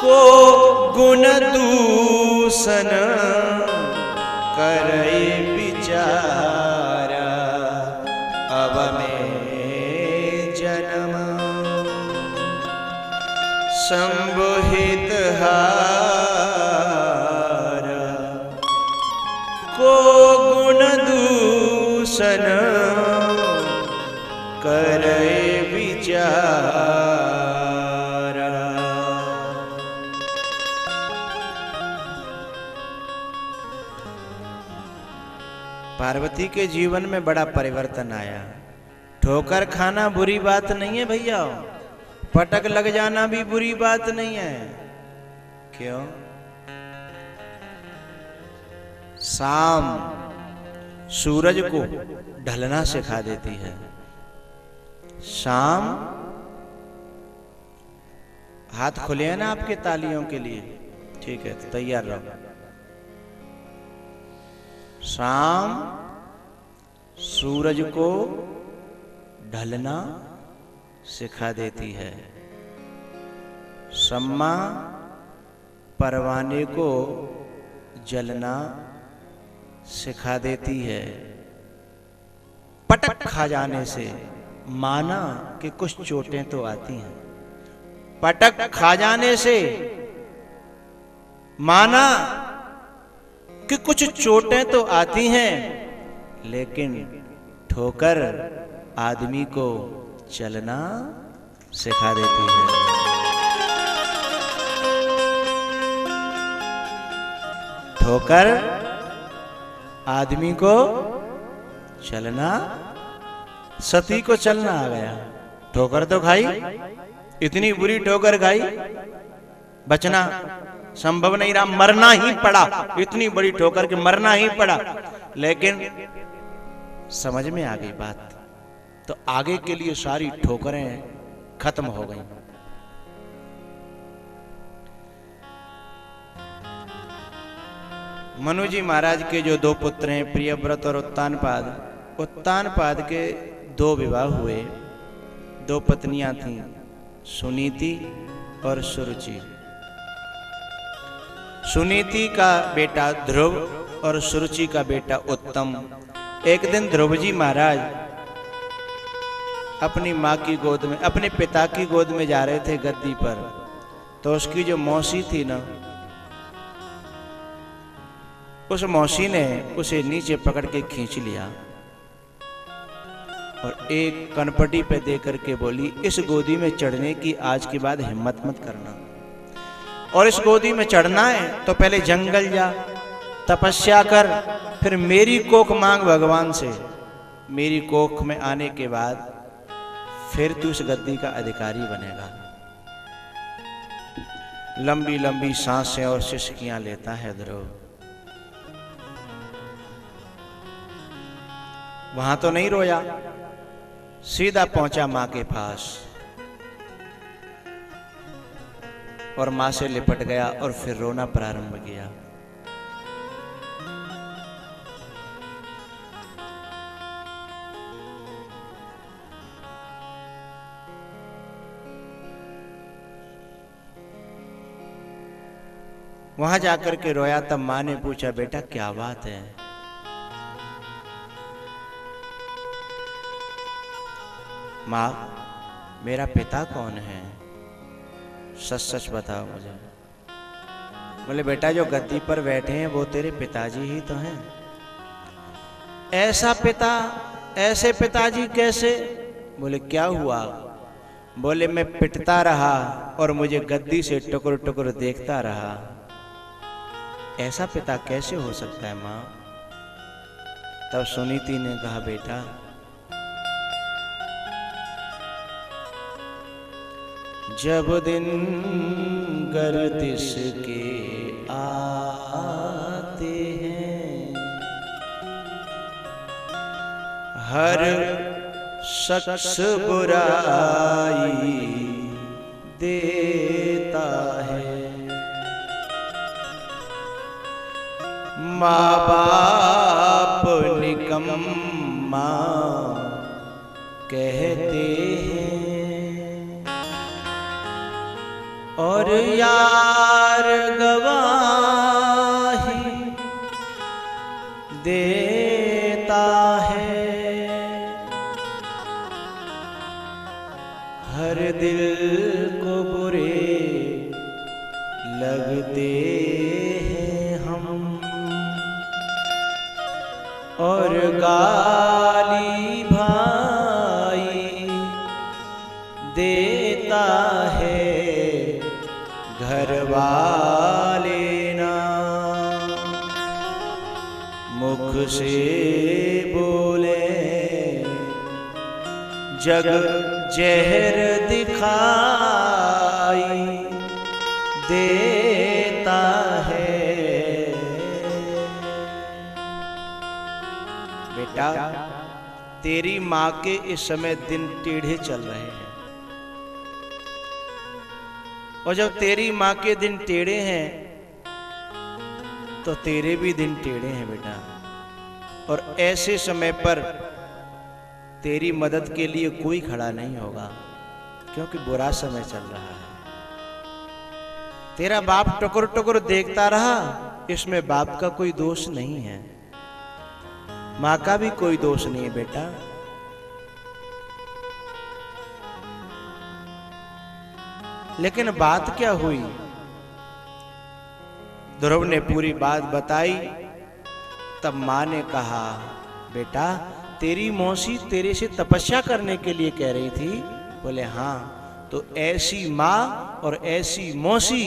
को गुण दूषण करे विचारा। अब मैं जन्म संबोहित को गुण दूषण करे विचारा। पार्वती के जीवन में बड़ा परिवर्तन आया। ठोकर खाना बुरी बात नहीं है भैया, पटक लग जाना भी बुरी बात नहीं है। क्यों? शाम सूरज को ढलना सिखा देती है। शाम, हाथ खुले हैं ना आपके तालियों के लिए? ठीक है, तो तैयार रहो। शाम सूरज को ढलना सिखा देती है। सम्मा परवाने को जलना सिखा देती है। पटक खा जाने से माना कि कुछ चोटें तो आती हैं। पटक खा जाने से माना कि कुछ चोटें तो आती हैं, लेकिन ठोकर आदमी को चलना सिखा देती है। ठोकर आदमी को चलना, सती को चलना आ गया। ठोकर तो खाई, इतनी बुरी ठोकर खाई, बचना संभव नहीं रहा, मरना ही पड़ा। इतनी बड़ी ठोकर के मरना ही पड़ा, लेकिन समझ में आ गई बात, तो आगे के लिए सारी ठोकरें खत्म हो गई। मनु जी महाराज के जो दो पुत्र हैं, प्रियव्रत और उत्तानपाद, उत्तानपाद के दो विवाह हुए। दो पत्नियां थीं, सुनीति और सुरुचि। सुनीति का बेटा ध्रुव और सुरुचि का बेटा उत्तम। एक दिन ध्रुव जी महाराज अपनी माँ की गोद में, अपने पिता की गोद में जा रहे थे गद्दी पर, तो उसकी जो मौसी थी ना, उस मौसी ने उसे नीचे पकड़ के खींच लिया और एक कनपटी पे दे करके बोली, इस गोदी में चढ़ने की आज के बाद हिम्मत मत करना, और इस गोदी में चढ़ना है तो पहले जंगल जा, तपस्या कर, फिर मेरी कोख मांग भगवान से। मेरी कोख में आने के बाद फिर तू इस गद्दी का अधिकारी बनेगा। लंबी लंबी सांसें और सिसकियां लेता है ध्रुव। वहां तो नहीं रोया, सीधा पहुंचा मां के पास और मां से लिपट गया और फिर रोना प्रारंभ किया। वहां जाकर के रोया तब मां ने पूछा, बेटा क्या बात है? मां, मेरा पिता कौन है? सच सच बताओ मुझे। बोले, बेटा जो गद्दी पर बैठे हैं वो तेरे पिताजी ही तो हैं। ऐसा पिता, ऐसे पिताजी कैसे? बोले, क्या हुआ? बोले, मैं पिटता रहा और मुझे गद्दी से टुकुर टुकुर देखता रहा। ऐसा पिता कैसे हो सकता है मां? तब सुनीति ने कहा, बेटा जब दिन गर्दिश के आते हैं, हर शख्स बुराई देता है। माँ बाप निकम्मा कहते हैं और यार गवाही देता है। हर दिल को बुरे लगते हैं हम और गाली भाई देता है घर वाले ना। मुख से बोले जग जहर दिखाई देता है। बेटा तेरी माँ के इस समय दिन टेढ़े चल रहे हैं और जब तेरी माँ के दिन टेढ़े हैं तो तेरे भी दिन टेढ़े हैं बेटा। और ऐसे समय पर तेरी मदद के लिए कोई खड़ा नहीं होगा क्योंकि बुरा समय चल रहा है। तेरा बाप टुकुर टुकुर देखता रहा, इसमें बाप का कोई दोष नहीं है, माँ का भी कोई दोष नहीं है बेटा। लेकिन बात क्या हुई? ध्रुव ने पूरी बात बताई। तब मां ने कहा, बेटा तेरी मौसी तेरे से तपस्या करने के लिए कह रही थी। बोले हाँ, तो ऐसी माँ और ऐसी मौसी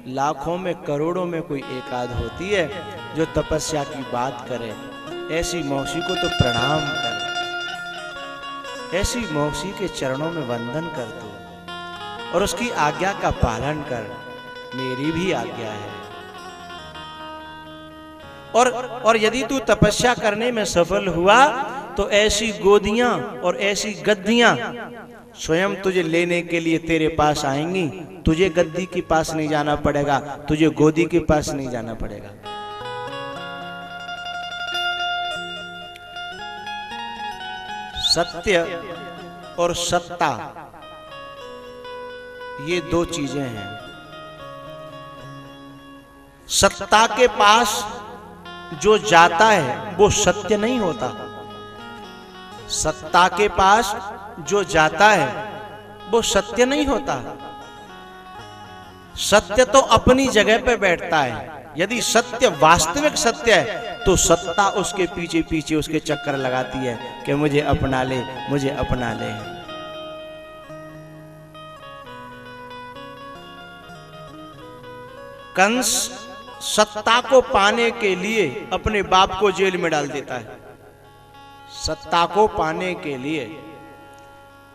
लाखों में करोड़ों में कोई एक आध होती है जो तपस्या की बात करे। ऐसी मौसी को तो प्रणाम कर, ऐसी मौसी के चरणों में वंदन कर तू और उसकी आज्ञा का पालन कर। मेरी भी आज्ञा है। और यदि तू तपस्या करने में सफल हुआ तो ऐसी गोदियां और ऐसी गद्दियां स्वयं तुझे लेने के लिए तेरे पास आएंगी। तुझे गद्दी के पास नहीं जाना पड़ेगा, तुझे गोदी के पास नहीं जाना पड़ेगा। सत्य और सत्ता ये दो चीजें हैं। सत्ता के पास जो जाता है वो सत्य नहीं होता। सत्ता के पास जो जाता है वो सत्य नहीं होता। सत्य तो अपनी जगह पे बैठता है। यदि सत्य वास्तविक सत्य है तो सत्ता उसके पीछे पीछे उसके चक्कर लगाती है कि मुझे अपना ले, मुझे अपना ले। कंस सत्ता को पाने के लिए अपने बाप को जेल में डाल देता है, सत्ता को पाने के लिए।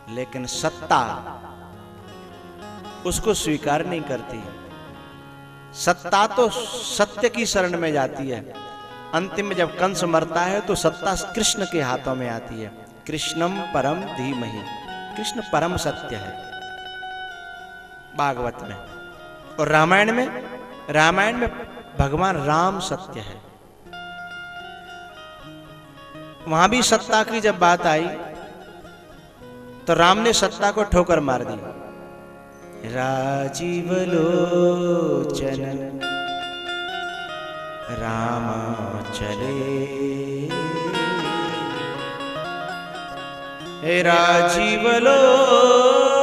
लेकिन सत्ता उसको स्वीकार नहीं करती। सत्ता तो सत्य की शरण में जाती है। अंतिम में जब कंस मरता है तो सत्ता कृष्ण के हाथों में आती है। कृष्णम परम धीमहि, कृष्ण परम सत्य है भागवत में। और रामायण में भगवान राम सत्य है। वहां भी सत्ता की जब बात आई तो राम ने सत्ता को ठोकर मार दी। राजीव लोचन राम चले, हे राजीव लोचन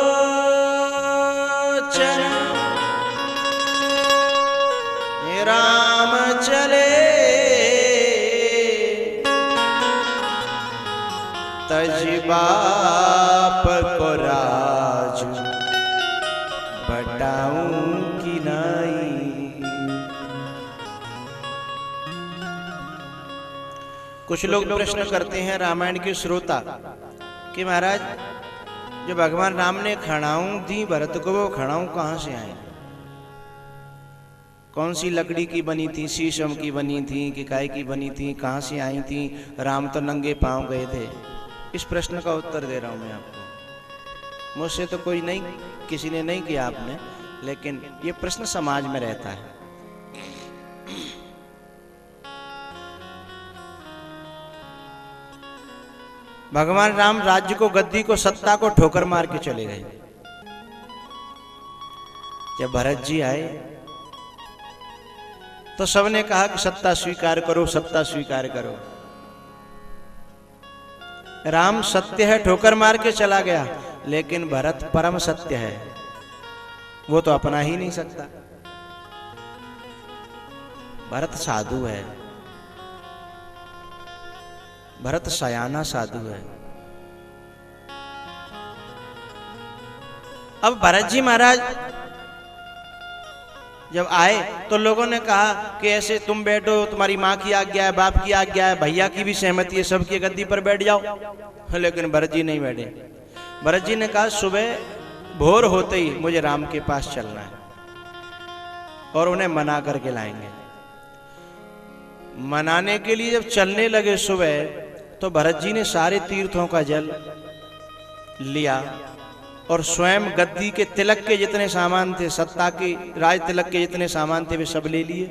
हे राम चले, तज बाप को राजू बटाऊं की नाई। कुछ लोग प्रश्न करते हैं रामायण के श्रोता कि महाराज जो भगवान राम ने खड़ाऊं दी भरत को, वो खड़ाऊं कहां से आए? कौन सी लकड़ी की बनी थी? शीशम की बनी थी कि काय की बनी थी? कहां से आई थी? राम तो नंगे पांव गए थे। इस प्रश्न का उत्तर दे रहा हूं मैं आपको। मुझसे तो कोई नहीं, किसी ने नहीं किया आपने, लेकिन ये प्रश्न समाज में रहता है। भगवान राम राज्य को, गद्दी को, सत्ता को ठोकर मार के चले गए। जब भरत जी आए तो सबने कहा कि सत्ता स्वीकार करो, सत्ता स्वीकार करो। राम सत्य है, ठोकर मार के चला गया, लेकिन भरत परम सत्य है, वो तो अपना ही नहीं सकता। भरत साधु है, भरत सयाना साधु है। अब भरत जी महाराज जब आए तो लोगों ने कहा कि ऐसे तुम बैठो, तुम्हारी माँ की आज्ञा है, बाप की आज्ञा है, भैया की भी सहमति है, सबकी गद्दी पर बैठ जाओ। लेकिन भरत जी नहीं बैठे। भरत जी ने कहा सुबह भोर होते ही मुझे राम के पास चलना है, और उन्हें मना करके लाएंगे। मनाने के लिए जब चलने लगे सुबह, तो भरत जी ने सारे तीर्थों का जल लिया और स्वयं गद्दी के तिलक के जितने सामान थे, सत्ता के राज तिलक के जितने सामान थे, वे सब ले लिए।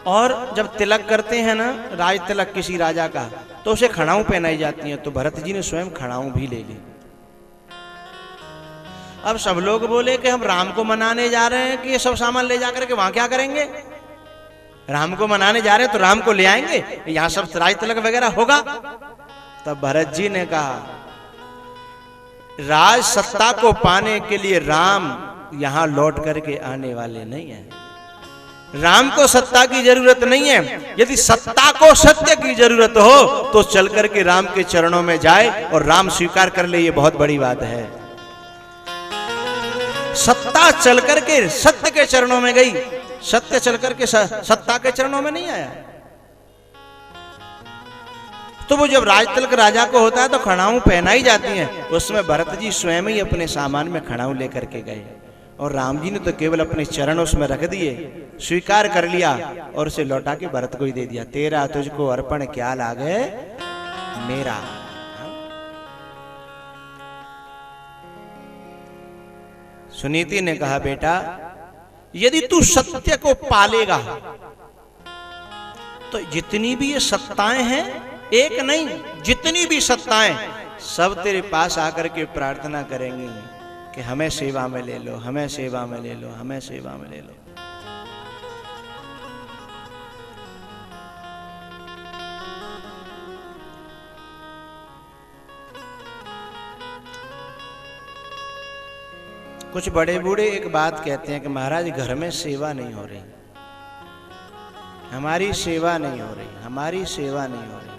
और जब तिलक करते हैं ना, राज तिलक किसी राजा का, तो उसे खड़ाऊं पहनाई जाती है, तो भरत जी ने स्वयं खड़ाऊं भी ले ली। अब सब लोग बोले कि हम राम को मनाने जा रहे हैं कि ये सब सामान ले जाकर के वहां क्या करेंगे? राम को मनाने जा रहे हैं तो राम को ले आएंगे, यहां सब राज तिलक वगैरह होगा। तब भरत जी ने कहा राज सत्ता को पाने के लिए राम यहां लौट करके आने वाले नहीं है। राम को सत्ता की जरूरत नहीं है। यदि सत्ता को सत्य की जरूरत हो तो चल करके राम के चरणों में जाए और राम स्वीकार कर ले, ये बहुत बड़ी बात है। सत्ता चल करके सत्य के चरणों में गई, सत्य चल करके सत्ता के चरणों में नहीं आया। तो वो जब राज तिलक राजा को होता है तो खड़ाऊं पहनाई जाती हैं, उसमें भरत जी स्वयं ही अपने सामान में खड़ाऊं लेकर के गए, और राम जी ने तो केवल अपने चरण उसमें रख दिए, स्वीकार कर लिया और उसे लौटा के भरत को ही दे दिया। तेरा तुझको अर्पण क्या लागे मेरा। सुनीति ने कहा बेटा, यदि तू सत्य को पालेगा तो जितनी भी ये सत्ताएं हैं, एक नहीं जितनी भी सत्ताएं, सब तेरे पास आकर के प्रार्थना करेंगी कि हमें सेवा में ले लो, हमें सेवा में ले लो, हमें सेवा में ले लो। कुछ बड़े बूढ़े एक बात कहते हैं कि महाराज घर में सेवा नहीं हो रही, हमारी सेवा नहीं हो रही, हमारी सेवा नहीं हो रही।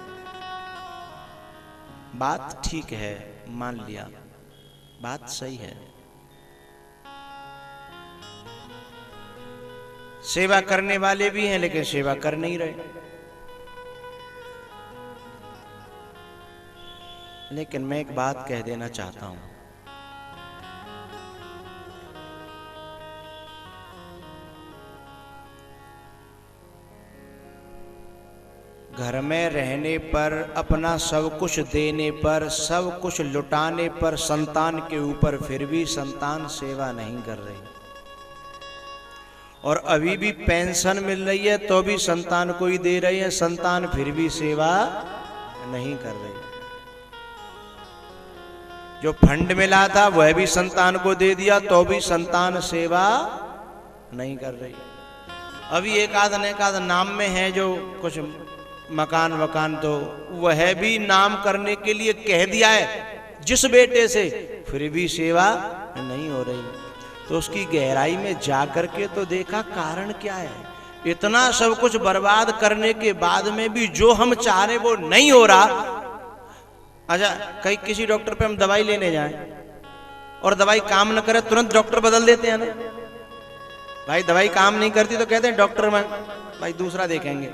बात ठीक है, मान लिया, बात सही है। सेवा करने वाले भी हैं लेकिन सेवा कर नहीं रहे। लेकिन मैं एक बात कह देना चाहता हूं, घर में रहने पर, अपना सब कुछ देने पर, सब कुछ लुटाने पर संतान के ऊपर, फिर भी संतान सेवा नहीं कर रही। और अभी भी पेंशन मिल रही है तो भी संतान को ही दे रही है, संतान फिर भी सेवा नहीं कर रही। जो फंड मिला था वह भी संतान को दे दिया तो भी संतान सेवा नहीं कर रही। अभी एक आध नाम में है जो कुछ मकान वकान, तो वह भी नाम करने के लिए कह दिया है जिस बेटे से, फिर भी सेवा नहीं हो रही। तो उसकी गहराई में जाकर के तो देखा कारण क्या है। इतना सब कुछ बर्बाद करने के बाद में भी जो हम चाह रहे वो नहीं हो रहा। अच्छा, कहीं किसी डॉक्टर पे हम दवाई लेने जाएं और दवाई काम न करे, तुरंत डॉक्टर बदल देते हैं ना। भाई दवाई काम नहीं करती तो कहते हैं डॉक्टर में भाई दूसरा देखेंगे।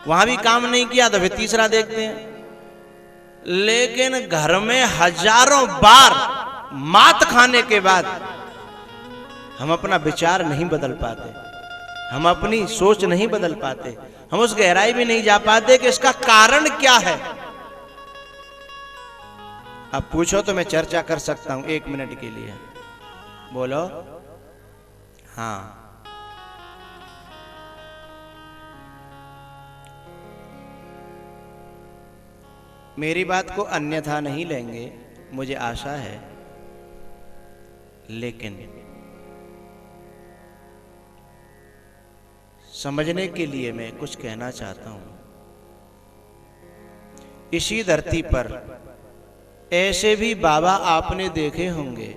वहां भी काम नहीं किया तो फिर तीसरा देखते हैं। लेकिन घर में हजारों बार मात खाने के बाद हम अपना विचार नहीं बदल पाते, हम अपनी सोच नहीं बदल पाते, हम उस गहराई में नहीं जा पाते कि इसका कारण क्या है। अब पूछो तो मैं चर्चा कर सकता हूं 1 मिनट के लिए। बोलो। हाँ, मेरी बात को अन्यथा नहीं लेंगे, मुझे आशा है। लेकिन समझने के लिए मैं कुछ कहना चाहता हूं। इसी धरती पर ऐसे भी बाबा आपने देखे होंगे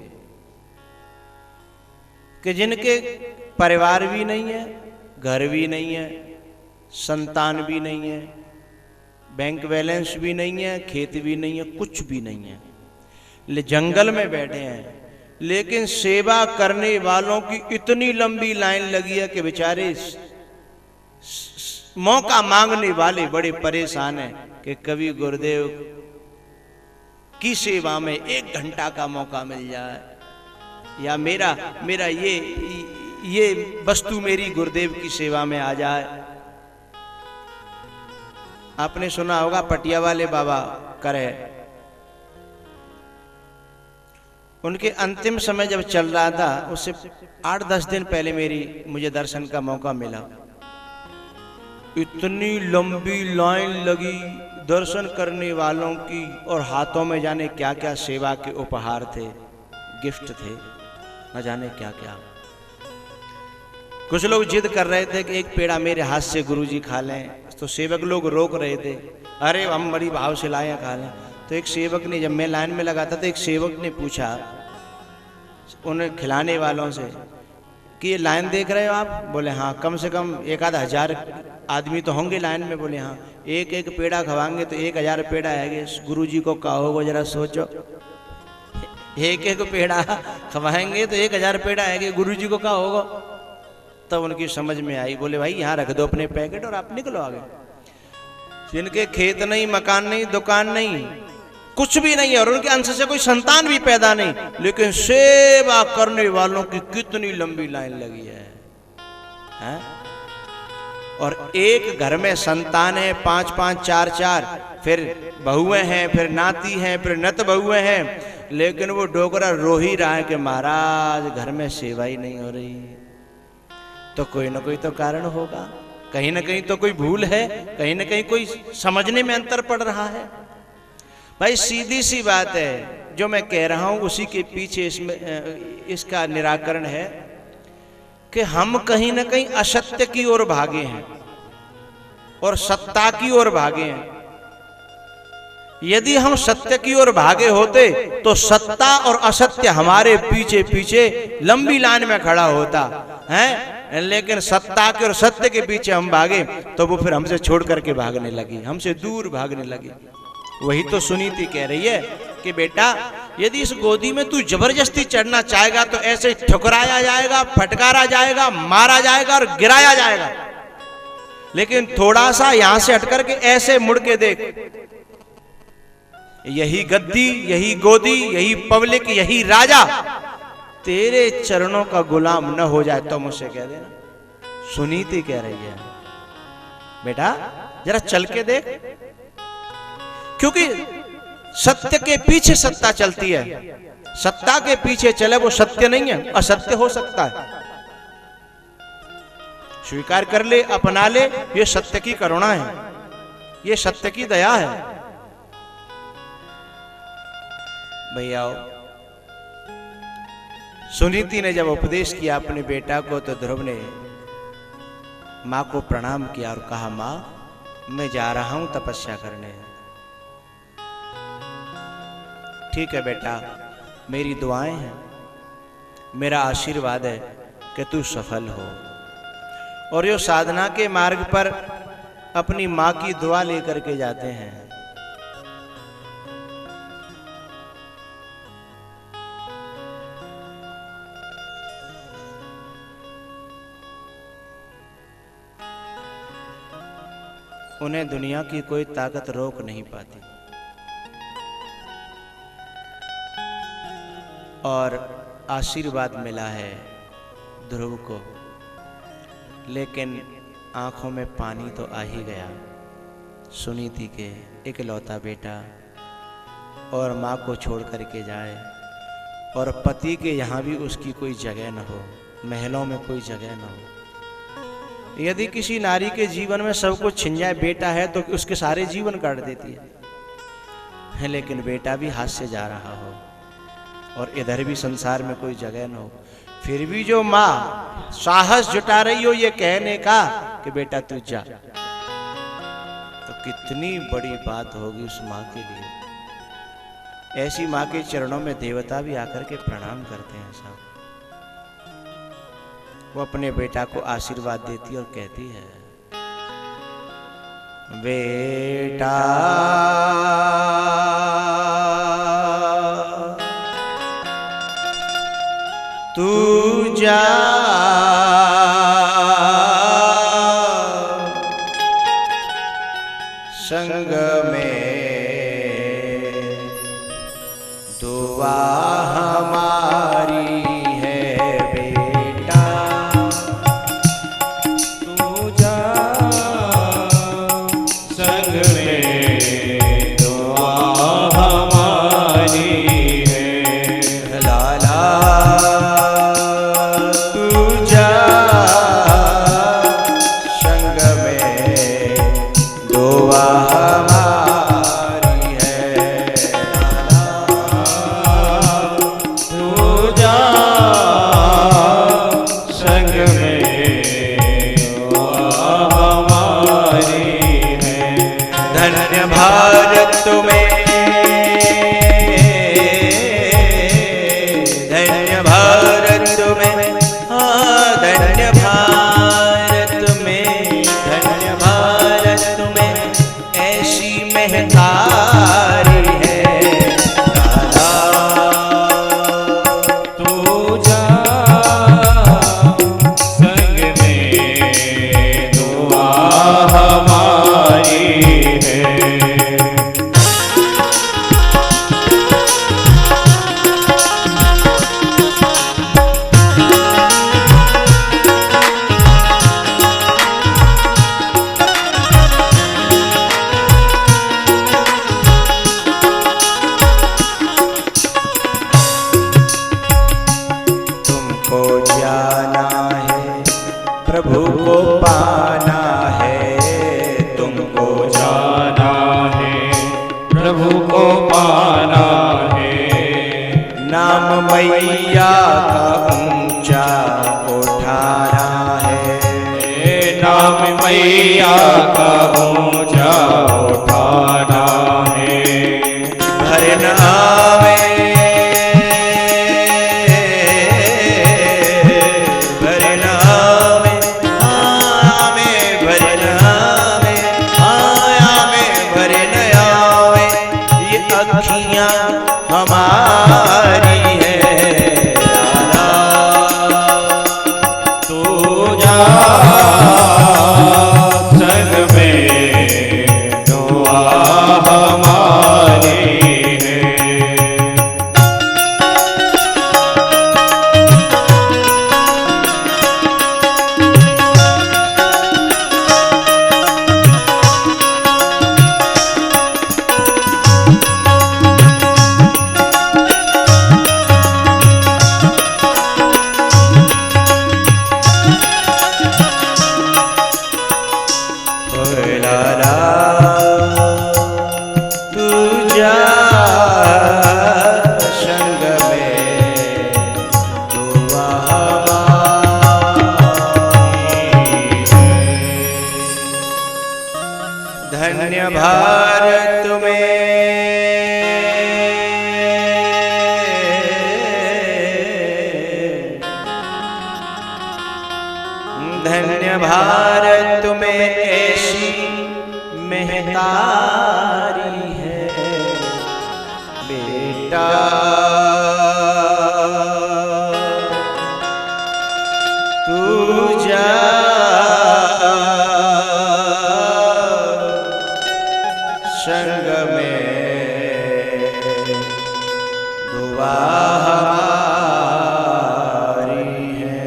कि जिनके परिवार भी नहीं है, घर भी नहीं है, संतान भी नहीं है, बैंक बैलेंस भी नहीं है, खेत भी नहीं है, कुछ भी नहीं है, जंगल में बैठे हैं। लेकिन सेवा करने वालों की इतनी लंबी लाइन लगी है कि बेचारे मौका मांगने वाले बड़े परेशान हैं कि कभी गुरुदेव की सेवा में 1 घंटा का मौका मिल जाए, या मेरा ये वस्तु मेरी गुरुदेव की सेवा में आ जाए। आपने सुना होगा पटिया वाले बाबा करे, उनके अंतिम समय जब चल रहा था उससे 8-10 दिन पहले मुझे दर्शन का मौका मिला। इतनी लंबी लाइन लगी दर्शन करने वालों की, और हाथों में जाने क्या क्या सेवा के उपहार थे, गिफ्ट थे, न जाने क्या क्या। कुछ लोग जिद कर रहे थे कि एक पेड़ा मेरे हाथ से गुरुजी खा लें, तो सेवक लोग रोक रहे थे, अरे हम बड़ी भाव से लाए खा लें। तो एक सेवक ने, जब मैं लाइन में लगा था तो एक सेवक ने पूछा उन्हें खिलाने वालों से कि ये लाइन देख रहे हो आप? बोले हाँ। कम से कम 1-1000 आदमी तो होंगे लाइन में? बोले हाँ। एक एक पेड़ा खवाएंगे तो 1000 पेड़ा आएंगे, गुरुजी को कहा होगा जरा सोचो। एक एक पेड़ा खवाएंगे तो 1000 पेड़ा आएंगे, गुरुजी को कहा होगा। तब उनकी समझ में आई, बोले भाई यहाँ रख दो अपने पैकेट और आप निकलो आगे। जिनके खेत नहीं, मकान नहीं, दुकान नहीं, कुछ भी नहीं है, और उनके अंश से कोई संतान भी पैदा नहीं, लेकिन सेवा करने वालों की कितनी लंबी लाइन लगी है? और एक घर में संतान है 5-5, 4-4, फिर बहुएं हैं, फिर नाती हैं, फिर नत बहुएं हैं, लेकिन वो डोकरा रो ही रहा है कि महाराज घर में सेवा ही नहीं हो रही। तो कोई ना कोई तो कारण होगा, कहीं ना कहीं तो कोई भूल है, कहीं ना कहीं कोई समझने में अंतर पड़ रहा है। भाई सीधी सी बात है, जो मैं कह रहा हूं उसी के पीछे इसका निराकरण है कि हम कहीं ना कहीं असत्य की ओर भागे हैं और सत्ता की ओर भागे हैं। यदि हम सत्य की ओर भागे होते तो सत्ता और असत्य हमारे पीछे पीछे लंबी लाइन में खड़ा होता है, लेकिन सत्ता के और सत्य के पीछे हम भागे तो वो फिर हमसे छोड़ करके भागने लगी, हमसे दूर भागने लगी। वही तो सुनीति कह रही है कि बेटा यदि इस गोदी में तू जबरदस्ती चढ़ना चाहेगा तो ऐसे ठुकराया जाएगा, फटकारा जाएगा, मारा जाएगा और गिराया जाएगा। लेकिन थोड़ा सा यहां से हटकर के ऐसे मुड़ के देख, यही गद्दी, यही गोदी, यही पब्लिक, यही राजा तेरे चरणों का गुलाम न हो जाए तो मुझसे कह देना। सुनीति कह रही है बेटा जरा चल के देख, क्योंकि सत्य के पीछे सत्ता चलती है। सत्ता के पीछे चले वो सत्य नहीं है, असत्य हो सकता है। स्वीकार कर ले, अपना ले, ये सत्य की करुणा है, ये सत्य की दया है। भैया सुनीति ने जब उपदेश किया अपने बेटा को, तो ध्रुव ने मां को प्रणाम किया और कहा, मां मैं जा रहा हूं तपस्या करने। ठीक है बेटा, मेरी दुआएं हैं, मेरा आशीर्वाद है कि तू सफल हो। और यो साधना के मार्ग पर अपनी मां की दुआ लेकर के जाते हैं। उन्हें दुनिया की कोई ताकत रोक नहीं पाती। और आशीर्वाद मिला है ध्रुव को, लेकिन आंखों में पानी तो आ ही गया। सुनीति के इकलौता बेटा और माँ को छोड़ करके जाए, और पति के यहाँ भी उसकी कोई जगह न हो, महलों में कोई जगह न हो। यदि किसी नारी के जीवन में सब कुछ छिन जाए, बेटा है तो उसके सारे जीवन काट देती है, लेकिन बेटा भी हाथ से जा रहा हो और इधर भी संसार में कोई जगह न हो, फिर भी जो माँ साहस जुटा रही हो ये कहने का कि बेटा तू जा, तो कितनी बड़ी बात होगी उस माँ के लिए। ऐसी माँ के चरणों में देवता भी आकर के प्रणाम करते हैं साहब। वो अपने बेटा को आशीर्वाद देती और कहती है, बेटा तू जा, संग में दुआ हमारी है। बेटा तू जा, संग में दुआ हमारी है। लाला तू जा, संग में दुआ हमारी है। तू जा, संग में दुआ हमारी है। धन्य भारत तुम्हें, धन्य भारत तुम्हें, हाँ धन्य भारत में, धन्य भारत में ऐसी महतारी है। दादा तू जा, संग में दुआ हमारी है। तुमको जाना है, प्रभु को पाना है। तुमको जाना है, प्रभु को पाना है। नाम मैया का ऊंचा उठाना है। नाम मैया का ऊंचा उठाना है। भर न आवे, भर न आवे, आवे भर न आवे, आवे भर न आवे, ये अखियां हमारी है। लाला तू जा, संग में दुआ हमारी है। धन्य भारत में धन्य भारत में ऐसी महतारी है बेटा तू जा संग में दुआ हमारी है।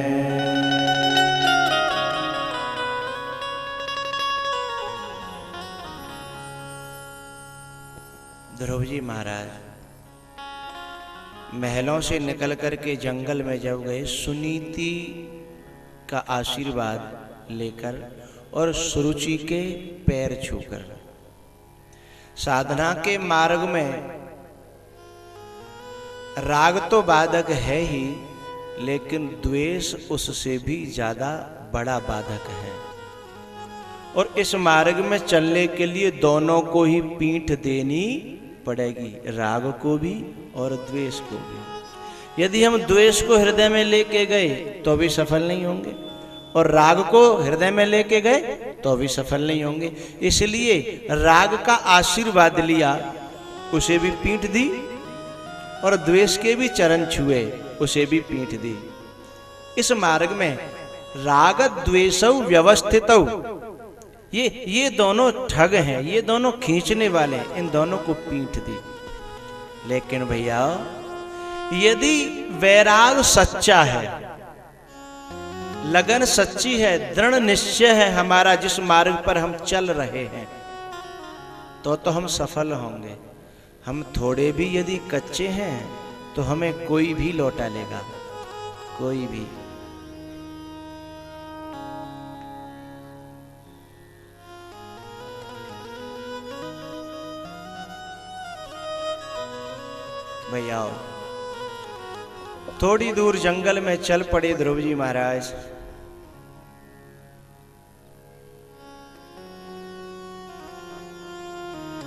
ध्रुव जी महाराज महलों से निकल करके जंगल में जब गए, सुनीति का आशीर्वाद लेकर और सुरुचि के पैर छूकर, साधना के मार्ग में राग तो बाधक है ही, लेकिन द्वेष उससे भी ज्यादा बड़ा बाधक है। और इस मार्ग में चलने के लिए दोनों को ही पीठ देनी पड़ेगी, राग को भी और द्वेष को भी। यदि हम द्वेष को हृदय में लेके गए तो भी सफल नहीं होंगे, और राग को हृदय में लेके गए तो भी सफल नहीं होंगे। इसलिए राग का आशीर्वाद लिया, उसे भी पीठ दी, और द्वेष के भी चरण छुए, उसे भी पीठ दी। इस मार्ग में राग द्वेषौ व्यवस्थितौ, ये दोनों ठग हैं, ये दोनों खींचने वाले, इन दोनों को पीठ दी। लेकिन भैया यदि वैराग सच्चा है, लगन सच्ची है, दृढ़ निश्चय है हमारा जिस मार्ग पर हम चल रहे हैं, तो हम सफल होंगे। हम थोड़े भी यदि कच्चे हैं तो हमें कोई भी लौटा लेगा, कोई भी। भैया थोड़ी दूर जंगल में चल पड़े ध्रुव जी महाराज।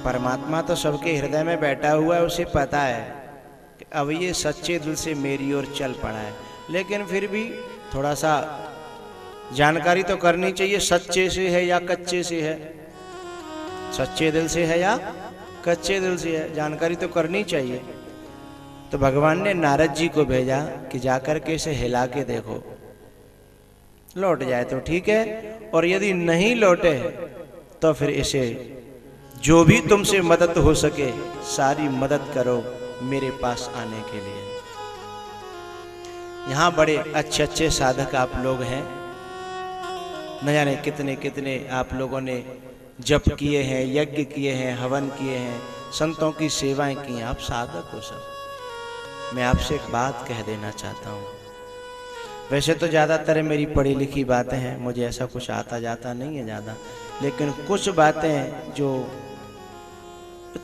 परमात्मा तो सबके हृदय में बैठा हुआ है, उसे पता है कि अब ये सच्चे दिल से मेरी ओर चल पड़ा है, लेकिन फिर भी थोड़ा सा जानकारी तो करनी चाहिए, सच्चे से है या कच्चे से है, सच्चे दिल से है या कच्चे दिल से है, जानकारी तो करनी चाहिए। तो भगवान ने नारद जी को भेजा कि जाकर के इसे हिला के देखो, लौट जाए तो ठीक है, और यदि नहीं लौटे तो फिर इसे जो भी तुमसे मदद हो सके सारी मदद करो मेरे पास आने के लिए। यहाँ बड़े अच्छे अच्छे साधक आप लोग हैं, न जाने कितने कितने आप लोगों ने जप किए हैं, यज्ञ किए हैं, हवन किए हैं, संतों की सेवाएं की हैं, आप साधक हो सब। मैं आपसे एक बात कह देना चाहता हूँ, वैसे तो ज़्यादातर मेरी पढ़ी लिखी बातें हैं, मुझे ऐसा कुछ आता जाता नहीं है ज़्यादा, लेकिन कुछ बातें जो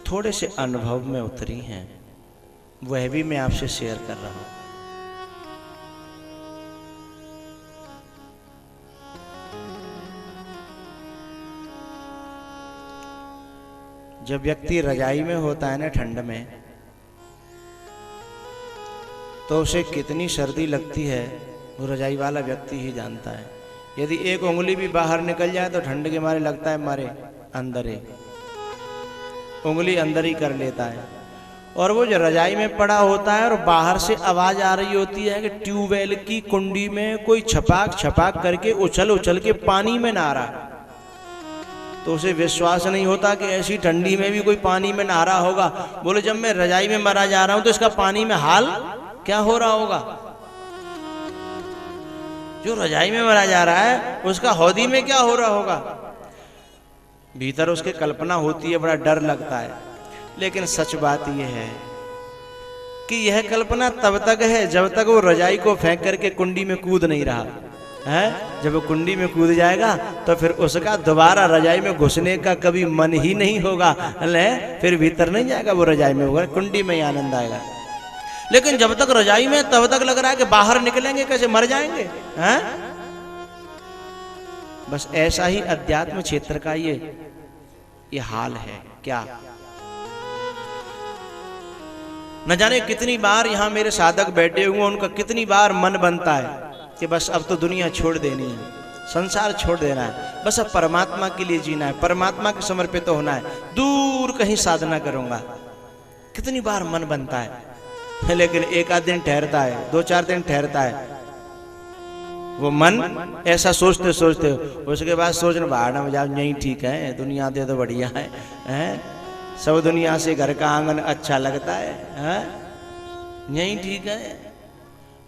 थोड़े से अनुभव में उतरी हैं वह भी मैं आपसे शेयर कर रहा हूँ। जब व्यक्ति रजाई में होता है ना ठंड में, तो उसे कितनी सर्दी लगती है वो रजाई वाला व्यक्ति ही जानता है। यदि एक उंगली भी बाहर निकल जाए तो ठंड के मारे लगता है मारे अंदर ही, उंगली अंदर ही कर लेता है। और वो जो रजाई में पड़ा होता है और बाहर से आवाज आ रही होती है कि ट्यूबवेल की कुंडी में कोई छपाक छपाक करके उछल उछल के पानी में नहा रहा है, तो उसे विश्वास नहीं होता कि ऐसी ठंडी में भी कोई पानी में नहा रहा होगा। बोले जब मैं रजाई में मरा जा रहा हूं तो इसका पानी में हाल क्या हो रहा होगा। जो रजाई में मरा जा रहा है उसका हौदी में क्या हो रहा होगा। भीतर उसके कल्पना होती है, बड़ा डर लगता है। लेकिन सच बात यह है कि यह कल्पना तब तक है जब तक वो रजाई को फेंक करके कुंडी में कूद नहीं रहा है। जब वो कुंडी में कूद जाएगा तो फिर उसका दोबारा रजाई में घुसने का कभी मन ही नहीं होगा, फिर भीतर नहीं जाएगा वो रजाई में, होगा कुंडी में ही आनंद आएगा। लेकिन जब तक रजाई में तब तक लग रहा है कि बाहर निकलेंगे कैसे, मर जाएंगे हैं? बस ऐसा ही अध्यात्म क्षेत्र का ये ये हाल है क्या? न जाने कितनी बार यहां मेरे साधक बैठे हुए, उनका कितनी बार मन बनता है कि बस अब तो दुनिया छोड़ देनी है, संसार छोड़ देना है, बस अब परमात्मा के लिए जीना है, परमात्मा के समर्पित तो होना है, दूर कहीं साधना करूंगा। कितनी बार मन बनता है, लेकिन एक आध दिन ठहरता है, 2-4 दिन ठहरता है वो मन, ऐसा सोचते सोचते उसके बाद सोचना भाड़ना में जाओ, यही ठीक है, दुनिया दे तो बढ़िया है? सब दुनिया से घर का आंगन अच्छा लगता है? यही ठीक है।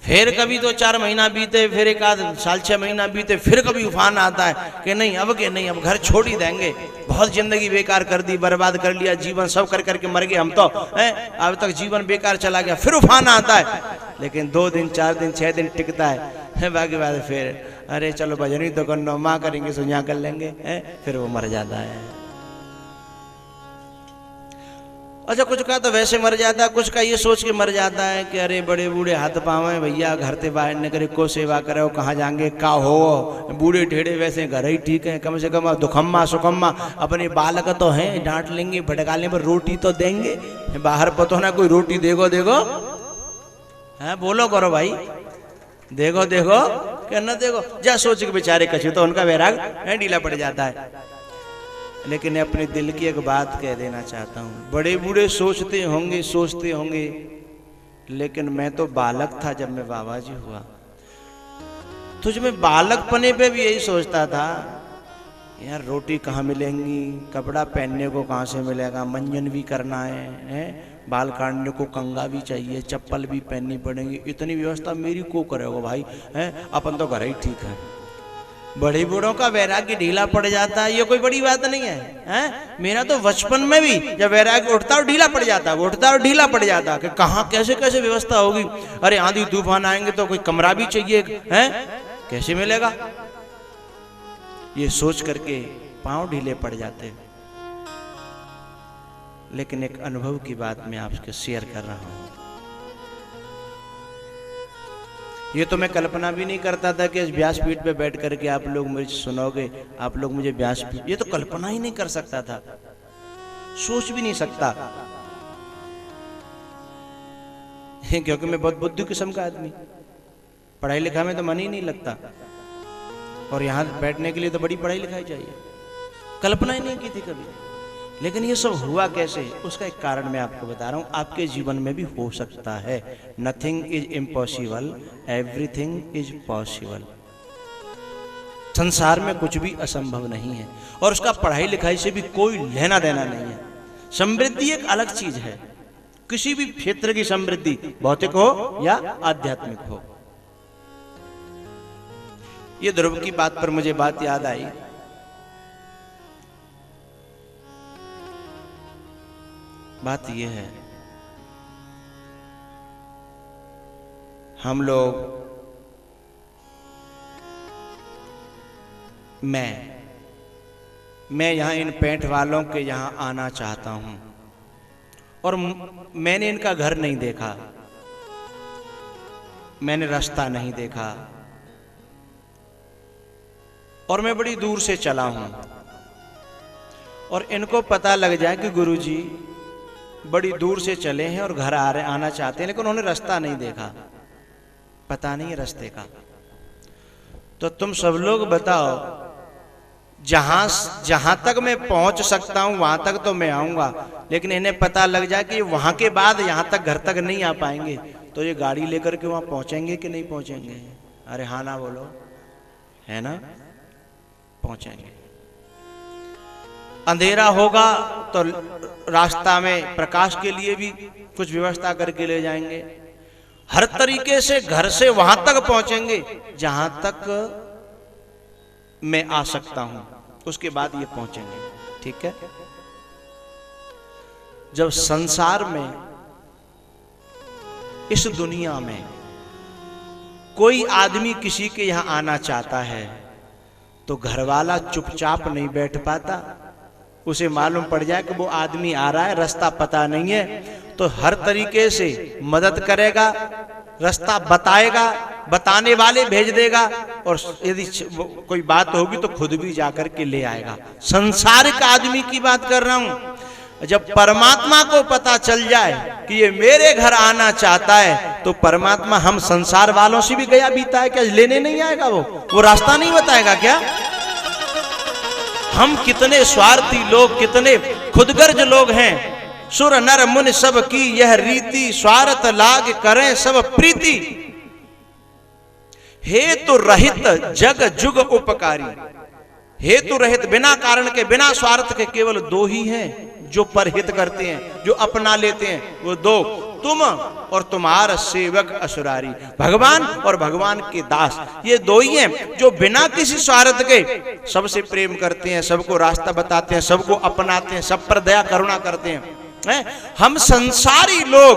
फिर कभी 2-4 महीना बीते, फिर 1 आध साल 6 महीना बीते, फिर कभी उफान आता है कि नहीं अब के नहीं, अब घर छोड़ ही देंगे, बहुत जिंदगी बेकार कर दी, बर्बाद कर लिया, जीवन सब कर करके मर गए हम तो, अब तक जीवन बेकार चला गया। फिर उफान आता है, लेकिन 2 दिन 4 दिन 6 दिन टिकता है, बाकी बात फिर अरे चलो भजन ही तो करना, माँ करेंगे सो यहाँ कर लेंगे, फिर वो मर जाता है। अच्छा, कुछ का तो वैसे मर जाता है, कुछ का ये सोच के मर जाता है कि अरे बड़े बूढ़े हाथ पाँव हैं भैया, घर से बाहर न करे, को सेवा करे, कहाँ जाएंगे, का हो बूढ़े ढेड़े, वैसे घर ही ठीक है, कम से कम दुखम्मा सुखम्मा अपने बालक तो हैं, डांट लेंगे, भटकाने पर रोटी तो देंगे, बाहर पतो ना कोई रोटी देखो देखो, है बोलो करो भाई, देखो देखो क्या न देखो, जा सोच के बेचारे कछु तो उनका वैराग ढीला पड़ जाता है। लेकिन अपने दिल की एक बात कह देना चाहता हूं, बड़े बूढ़े सोचते होंगे, लेकिन मैं तो बालक था जब मैं बाबा जी हुआ, तुझ में बालकपने पे भी यही सोचता था यार रोटी कहाँ मिलेंगी, कपड़ा पहनने को कहाँ से मिलेगा, मंजन भी करना है, बाल काटने को कंगा भी चाहिए, चप्पल भी पहननी पड़ेगी, इतनी व्यवस्था मेरी को करेगा भाई, अपन तो घर ही ठीक है। बड़े बूढ़ों का वैराग्य ढीला पड़ जाता है, ये कोई बड़ी बात नहीं है, मेरा तो बचपन में भी जब वैराग्य उठता और ढीला पड़ जाता, उठता और ढीला पड़ जाता कि कहाँ कैसे कैसे व्यवस्था होगी, अरे आंधी तूफान आएंगे तो कोई कमरा भी चाहिए, कैसे मिलेगा, ये सोच करके पांव ढीले पड़ जाते। लेकिन एक अनुभव की बात मैं आपसे शेयर कर रहा हूं, ये तो मैं कल्पना भी नहीं करता था कि इस व्यासपीठ पे बैठ करके आप लोग मुझे सुनोगे, आप लोग मुझे व्यासपीठ, ये तो कल्पना ही नहीं कर सकता था, सोच भी नहीं सकता, क्योंकि मैं बहुत बुद्धि किस्म का आदमी, पढ़ाई लिखाई में तो मन ही नहीं लगता, और यहां बैठने के लिए तो बड़ी पढ़ाई लिखाई चाहिए, कल्पना ही नहीं की थी कभी। लेकिन ये सब हुआ कैसे, उसका एक कारण मैं आपको बता रहा हूं, आपके जीवन में भी हो सकता है। Nothing is impossible, everything is possible. संसार में कुछ भी असंभव नहीं है, और उसका पढ़ाई लिखाई से भी कोई लेना देना नहीं है। समृद्धि एक अलग चीज है, किसी भी क्षेत्र की समृद्धि, भौतिक हो या आध्यात्मिक हो। ये ध्रुव की बात पर मुझे बात याद आई, बात यह है, हम लोग, मैं यहां इन पेंट वालों के यहां आना चाहता हूं, और मैंने इनका घर नहीं देखा, मैंने रास्ता नहीं देखा, और मैं बड़ी दूर से चला हूं, और इनको पता लग जाए कि गुरुजी बड़ी दूर से चले हैं और घर आना चाहते हैं, लेकिन उन्होंने रास्ता नहीं देखा, पता नहीं है रास्ते का, तो तुम सब लोग बताओ, जहां तक मैं पहुंच सकता हूं वहां तक तो मैं आऊंगा, लेकिन इन्हें पता लग जाए कि वहां के बाद यहां तक घर तक नहीं आ पाएंगे, तो ये गाड़ी लेकर के वहां पहुंचेंगे कि नहीं पहुंचेंगे? अरे हाँ ना बोलो, है ना? पहुंचेंगे। अंधेरा होगा तो रास्ता में प्रकाश के लिए भी कुछ व्यवस्था करके ले जाएंगे, हर तरीके से घर से वहां तक पहुंचेंगे जहां तक मैं आ सकता हूं, उसके बाद ये पहुंचेंगे, ठीक है? जब संसार में, इस दुनिया में कोई आदमी किसी के यहां आना चाहता है तो घरवाला चुपचाप नहीं बैठ पाता, उसे मालूम पड़ जाए कि वो आदमी आ रहा है, रास्ता पता नहीं है, तो हर तरीके से मदद करेगा, रास्ता बताएगा, बताने वाले भेज देगा, और यदि कोई बात होगी तो खुद भी जाकर के ले आएगा। संसारिक आदमी की बात कर रहा हूं। जब परमात्मा को पता चल जाए कि ये मेरे घर आना चाहता है, तो परमात्मा हम संसार वालों से भी गया बीता है क्या? लेने नहीं आएगा? वो रास्ता नहीं बताएगा क्या? हम कितने स्वार्थी लोग, कितने खुदगर्ज लोग हैं। सुर नर मुनि सब की यह रीति, स्वार्थ लाग करें सब प्रीति। हेतु रहित जग जुग उपकारी। हेतु रहित, बिना कारण के, बिना स्वार्थ के केवल दो ही हैं जो परहित करते हैं, जो अपना लेते हैं। वो दो, तुम और तुम्हारा सेवक असुरारी। भगवान और भगवान के दास, ये दो ही हैं जो बिना किसी स्वार्थ के सबसे प्रेम करते हैं, सबको रास्ता बताते हैं, सबको अपनाते हैं, सब पर दया करुणा करते हैं। हम संसारी लोग,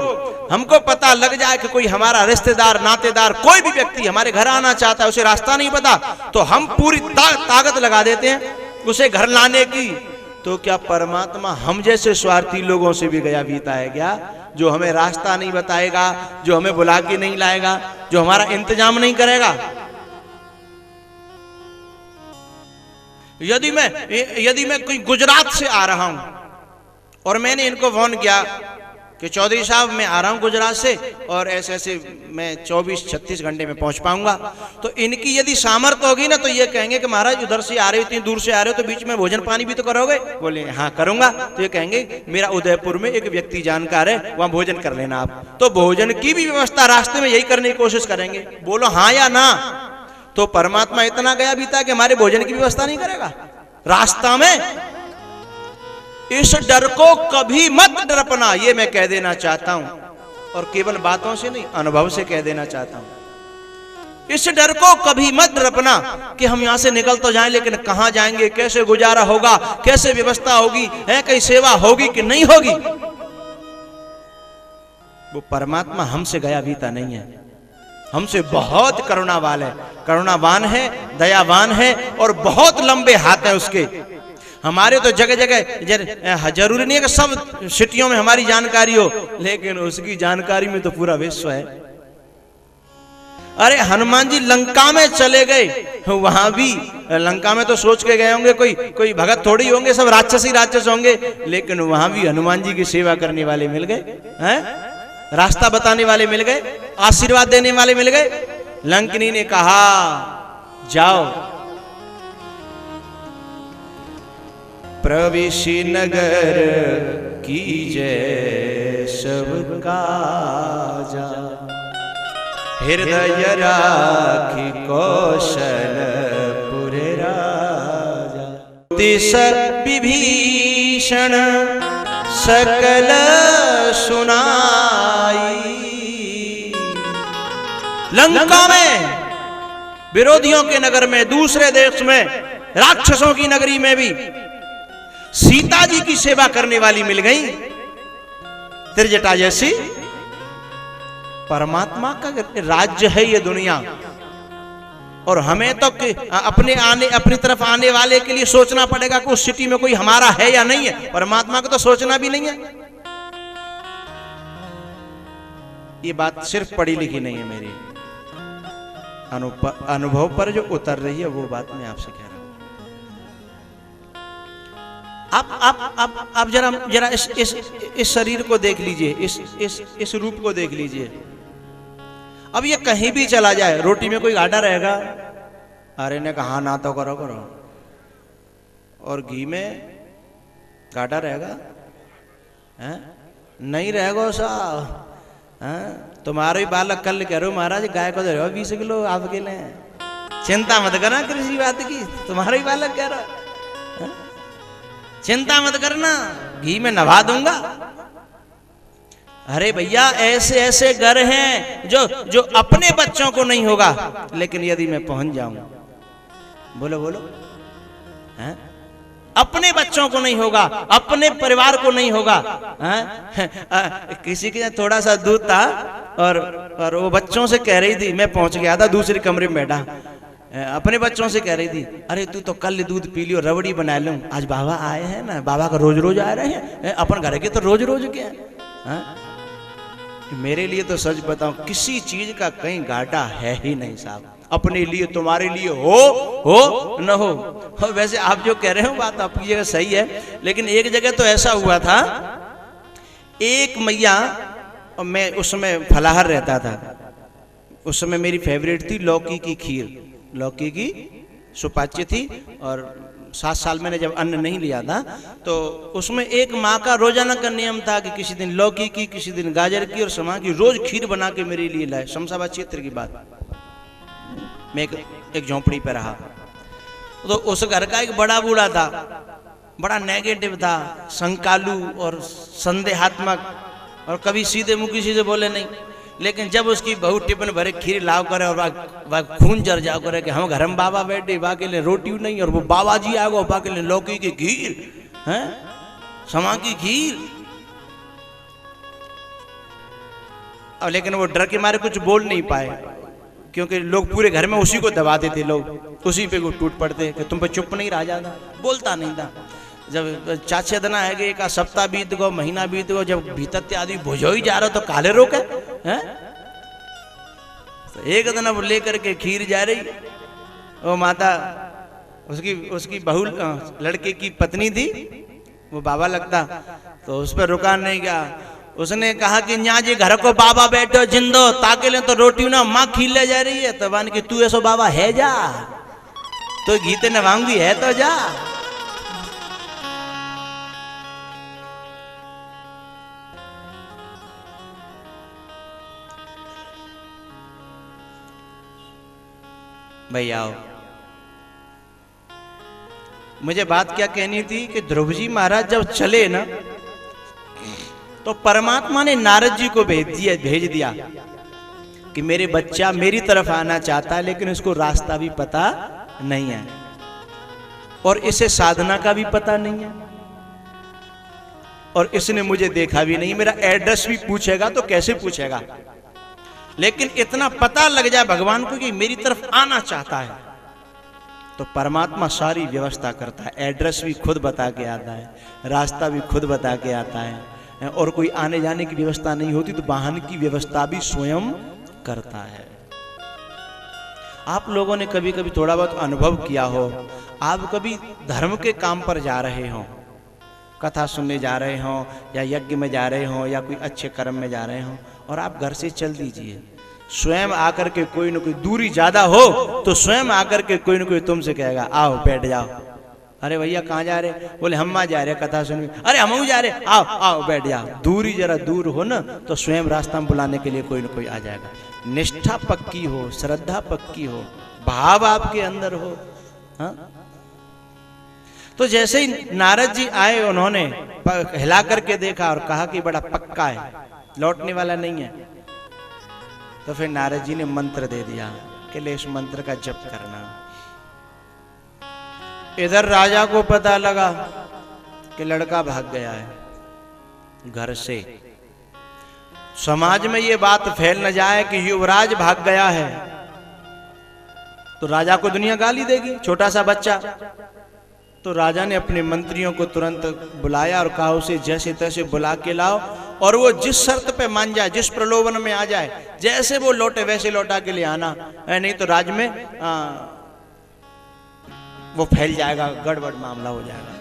हमको पता लग जाए कि कोई हमारा रिश्तेदार, नातेदार, कोई भी व्यक्ति हमारे घर आना चाहता है, उसे रास्ता नहीं पता, तो हम पूरी ताकत लगा देते हैं उसे घर लाने की। तो क्या परमात्मा हम जैसे स्वार्थी लोगों से भी गया बीता है क्या? जो हमें रास्ता नहीं बताएगा, जो हमें बुला के नहीं लाएगा, जो हमारा इंतजाम नहीं करेगा। यदि मैं कोई गुजरात से आ रहा हूं और मैंने इनको फोन किया कि चौधरी साहब मैं आ रहा हूं गुजरात से और ऐसे ऐसे मैं 24-36 घंटे में पहुंच पाऊंगा, तो इनकी यदि सामर्थ्य होगी ना, तो ये कहेंगे कि महाराज उधर से आ रहे हो, इतनी दूर से आ रहे हो, तो बीच में भोजन पानी भी तो करोगे? बोले हाँ करूंगा। तो ये कहेंगे मेरा उदयपुर में एक व्यक्ति जानकार है, वहां भोजन कर लेना आप। तो भोजन की भी व्यवस्था रास्ते में यही करने की कोशिश करेंगे। बोलो हाँ या ना। तो परमात्मा इतना गया बीता कि हमारे भोजन की व्यवस्था नहीं करेगा रास्ता में? इस डर को कभी मत डरपना, ये मैं कह देना चाहता हूं, और केवल बातों से नहीं, अनुभव से कह देना चाहता हूं। इस डर को कभी मत डरपना कि हम यहां से निकल तो जाएं, लेकिन कहां जाएंगे, कैसे गुजारा होगा, कैसे व्यवस्था होगी, है कहीं सेवा होगी कि नहीं होगी। वो परमात्मा हमसे गया बीता नहीं है, हमसे बहुत करुणावान है, दयावान है, और बहुत लंबे हाथ हैं उसके। हमारे तो जगह जगह जरूरी नहीं है कि सब सिटियों में हमारी जानकारी हो, लेकिन उसकी जानकारी में तो पूरा विश्व है। अरे हनुमान जी लंका में चले गए, वहां भी लंका में तो सोच के गए होंगे कोई भगत थोड़ी होंगे, सब राक्षस होंगे, लेकिन वहां भी हनुमान जी की सेवा करने वाले मिल गए हैं, रास्ता बताने वाले मिल गए, आशीर्वाद देने वाले मिल गए। लंकिनी ने कहा जाओ, प्रवेशी नगर कीजय सब काजा, हृदय राखी कौशलपुर राजा। तिस विभीषण सकल सुनाई। लंका में, विरोधियों के नगर में, दूसरे देश में, राक्षसों की नगरी में भी सीता जी की सेवा करने वाली मिल गई, त्रिजटा जैसी। परमात्मा का राज्य है ये दुनिया, और हमें तो अपनी तरफ आने वाले के लिए सोचना पड़ेगा कि उस सिटी में कोई हमारा है या नहीं है। परमात्मा को तो सोचना भी नहीं है। ये बात सिर्फ पढ़ी लिखी नहीं है, मेरी अनुभव पर जो उतर रही है, वो बात मैं आपसे कह रहा हूं। आप जरा इस शरीर को देख लीजिए, इस रूप को देख लीजिए। अब ये कहीं भी चला जाए, रोटी में कोई घाटा रहेगा? अरे ने कहा ना तो करो। और घी में घाटा रहेगा? नहीं रहेगा साहब। तुम्हारे ही बालक कल कह रहे हो महाराज गाय को दे रहे हो 20 किलो आपके लिए, चिंता मत करना कृषि बात की, तुम्हारा ही बालक कह रहा, चिंता मत करना, घी में नभा दूंगा। अरे भैया ऐसे ऐसे घर हैं जो अपने बच्चों को नहीं होगा, लेकिन यदि मैं पहुंच जाऊं, बोलो हैं? अपने बच्चों को नहीं होगा, अपने परिवार को नहीं होगा। किसी के थोड़ा सा दूध था और वो बच्चों से कह रही थी, मैं पहुंच गया था दूसरे कमरे में बैठा, अपने बच्चों से कह रही थी, अरे तू तो कल दूध पी लियो, रबड़ी बना लूं, आज बाबा आए हैं ना, बाबा का रोज रोज आ रहे हैं, अपन घर के तो रोज रोज के हैं। मेरे लिए तो सच बताऊं किसी चीज का कहीं घाटा है ही नहीं साहब। अपने लिए तुम्हारे लिए हो न हो। वैसे आप जो कह रहे हो बात आपकी जगह सही है, लेकिन एक जगह तो ऐसा हुआ था, एक मैया, और मैं उस समय फलाहार रहता था, उस समय मेरी फेवरेट थी लौकी की खीर, लौकी की सुपाच्य थी। और 7 साल मैंने जब अन्न नहीं लिया था तो उसमें एक माँ का रोजाना का नियम था कि किसी दिन लौकी की, किसी दिन गाजर की और समा की रोज खीर बना के मेरे लिए लाए। शमशाबाद क्षेत्र की बात, मैं एक झोंपड़ी पे रहा तो उस घर का एक बड़ा बूढ़ा था, बड़ा नेगेटिव था, संकालू और संदेहात्मक, और कभी सीधे मुंह किसी से बोले नहीं। लेकिन जब उसकी बहू टिफिन भरे खीर लाव करे और वह खून जर जाओ करे कि हम घर में बाबा बैठे, बाकी ले रोटी नहीं, और वो बाबा जी आ गो, बाकी ले लौकी की खीर है, समा की खीर। और लेकिन वो डर के मारे कुछ बोल नहीं पाए, क्योंकि लोग पूरे घर में उसी को दबाते थे, लोग उसी पे टूट पड़ते कि तुम पे चुप नहीं रह जाता, बोलता नहीं था। जब चाचा दना है कि एक सप्ताह बीत गो, महीना बीत गो, जब भीतर आदमी भुजो ही जा रहा तो काले रोके हैं। तो एक दिन अब लेकर के खीर जा रही, वो माता उसकी बहू लड़के की पत्नी थी, वो बाबा लगता, तो उस पर रुका नहीं गया। उसने कहा कि न्या जी घर को बाबा बैठो जिंदो ताके ले तो रोटी ना माँ खीर ले जा रही है, तो मान कि तू ऐसो बाबा है जा, तो गीते नवांगी है तो जा। भाई आओ, मुझे बात क्या कहनी थी कि ध्रुव जी महाराज जब चले ना तो परमात्मा ने नारद जी को भेज दिया कि मेरे बच्चा मेरी तरफ आना चाहता है, लेकिन उसको रास्ता भी पता नहीं है और इसे साधना का भी पता नहीं है, और इसने मुझे देखा भी नहीं, मेरा एड्रेस भी पूछेगा तो कैसे पूछेगा, लेकिन इतना पता लग जाए भगवान को कि मेरी तरफ आना चाहता है, तो परमात्मा सारी व्यवस्था करता है। एड्रेस भी खुद बता के आता है, रास्ता भी खुद बता के आता है, और कोई आने जाने की व्यवस्था नहीं होती तो वाहन की व्यवस्था भी स्वयं करता है। आप लोगों ने कभी कभी थोड़ा बहुत अनुभव किया हो, आप कभी धर्म के काम पर जा रहे हो, कथा सुनने जा रहे हो या यज्ञ में जा रहे हो या कोई अच्छे कर्म में जा रहे हो, और आप घर से चल दीजिए, स्वयं आकर के कोई न कोई, दूरी ज्यादा हो तो स्वयं आकर के कोई न कोई तुमसे कहेगा आओ बैठ जाओ। अरे भैया कहाँ जा रहे? बोले हम जा रहे कथा सुनने। अरे हम जा रहे, आओ आओ बैठ जाओ। दूरी जरा दूर हो ना तो स्वयं रास्ता में बुलाने के लिए कोई न कोई आ जाएगा। निष्ठा पक्की हो, श्रद्धा पक्की हो, भाव आपके अंदर हो। हाँ, तो जैसे ही नारद जी आए, उन्होंने हिला करके देखा और कहा कि बड़ा पक्का है, लौटने वाला नहीं है। तो फिर नारद जी ने मंत्र दे दिया कि ले इस मंत्र का जप करना। इधर राजा को पता लगा कि लड़का भाग गया है घर से। समाज में ये बात फैल न जाए कि युवराज भाग गया है, तो राजा को दुनिया गाली देगी, छोटा सा बच्चा। तो राजा ने अपने मंत्रियों को तुरंत बुलाया और कहा उसे जैसे तैसे बुला के लाओ, और वो जिस शर्त पे मान जाए, जिस प्रलोभन में आ जाए, जैसे वो लौटे वैसे लौटा के लिए आना, नहीं तो राज्य में वो फैल जाएगा, गड़बड़ मामला हो जाएगा।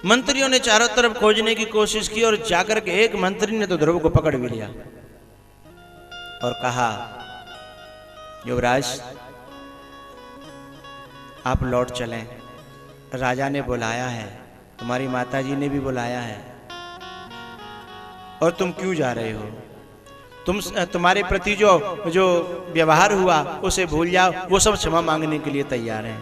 मंत्रियों ने चारों तरफ खोजने की कोशिश की और जाकर के एक मंत्री ने तो ध्रुव को पकड़ भी लिया और कहा युवराज आप लौट चलें, राजा ने बुलाया है, तुम्हारी माताजी ने भी बुलाया है, और तुम क्यों जा रहे हो? तुम्हारे प्रति जो व्यवहार हुआ उसे भूल जाओ, वो सब क्षमा मांगने के लिए तैयार हैं।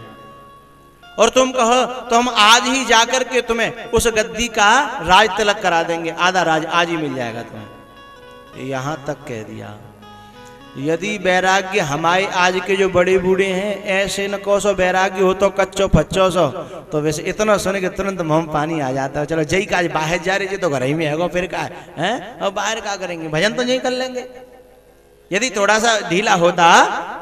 और तुम कहो तो हम आज ही जाकर के तुम्हें उस गद्दी का राज तिलक करा देंगे, आधा राज आज ही मिल जाएगा तुम्हें। यहां तक कह दिया। यदि वैराग्य हमारे आज के जो बड़े बूढ़े हैं ऐसे न कोसो वैराग्य हो तो कच्चो फच्चो सो, तो वैसे इतना सुने के तुरंत मुंह पानी आ जाता है। चलो जय का आज बाहर जा रहे तो घर ही में है, फिर क्या है, और बाहर क्या करेंगे, भजन तो यही कर लेंगे। यदि थोड़ा सा ढीला होता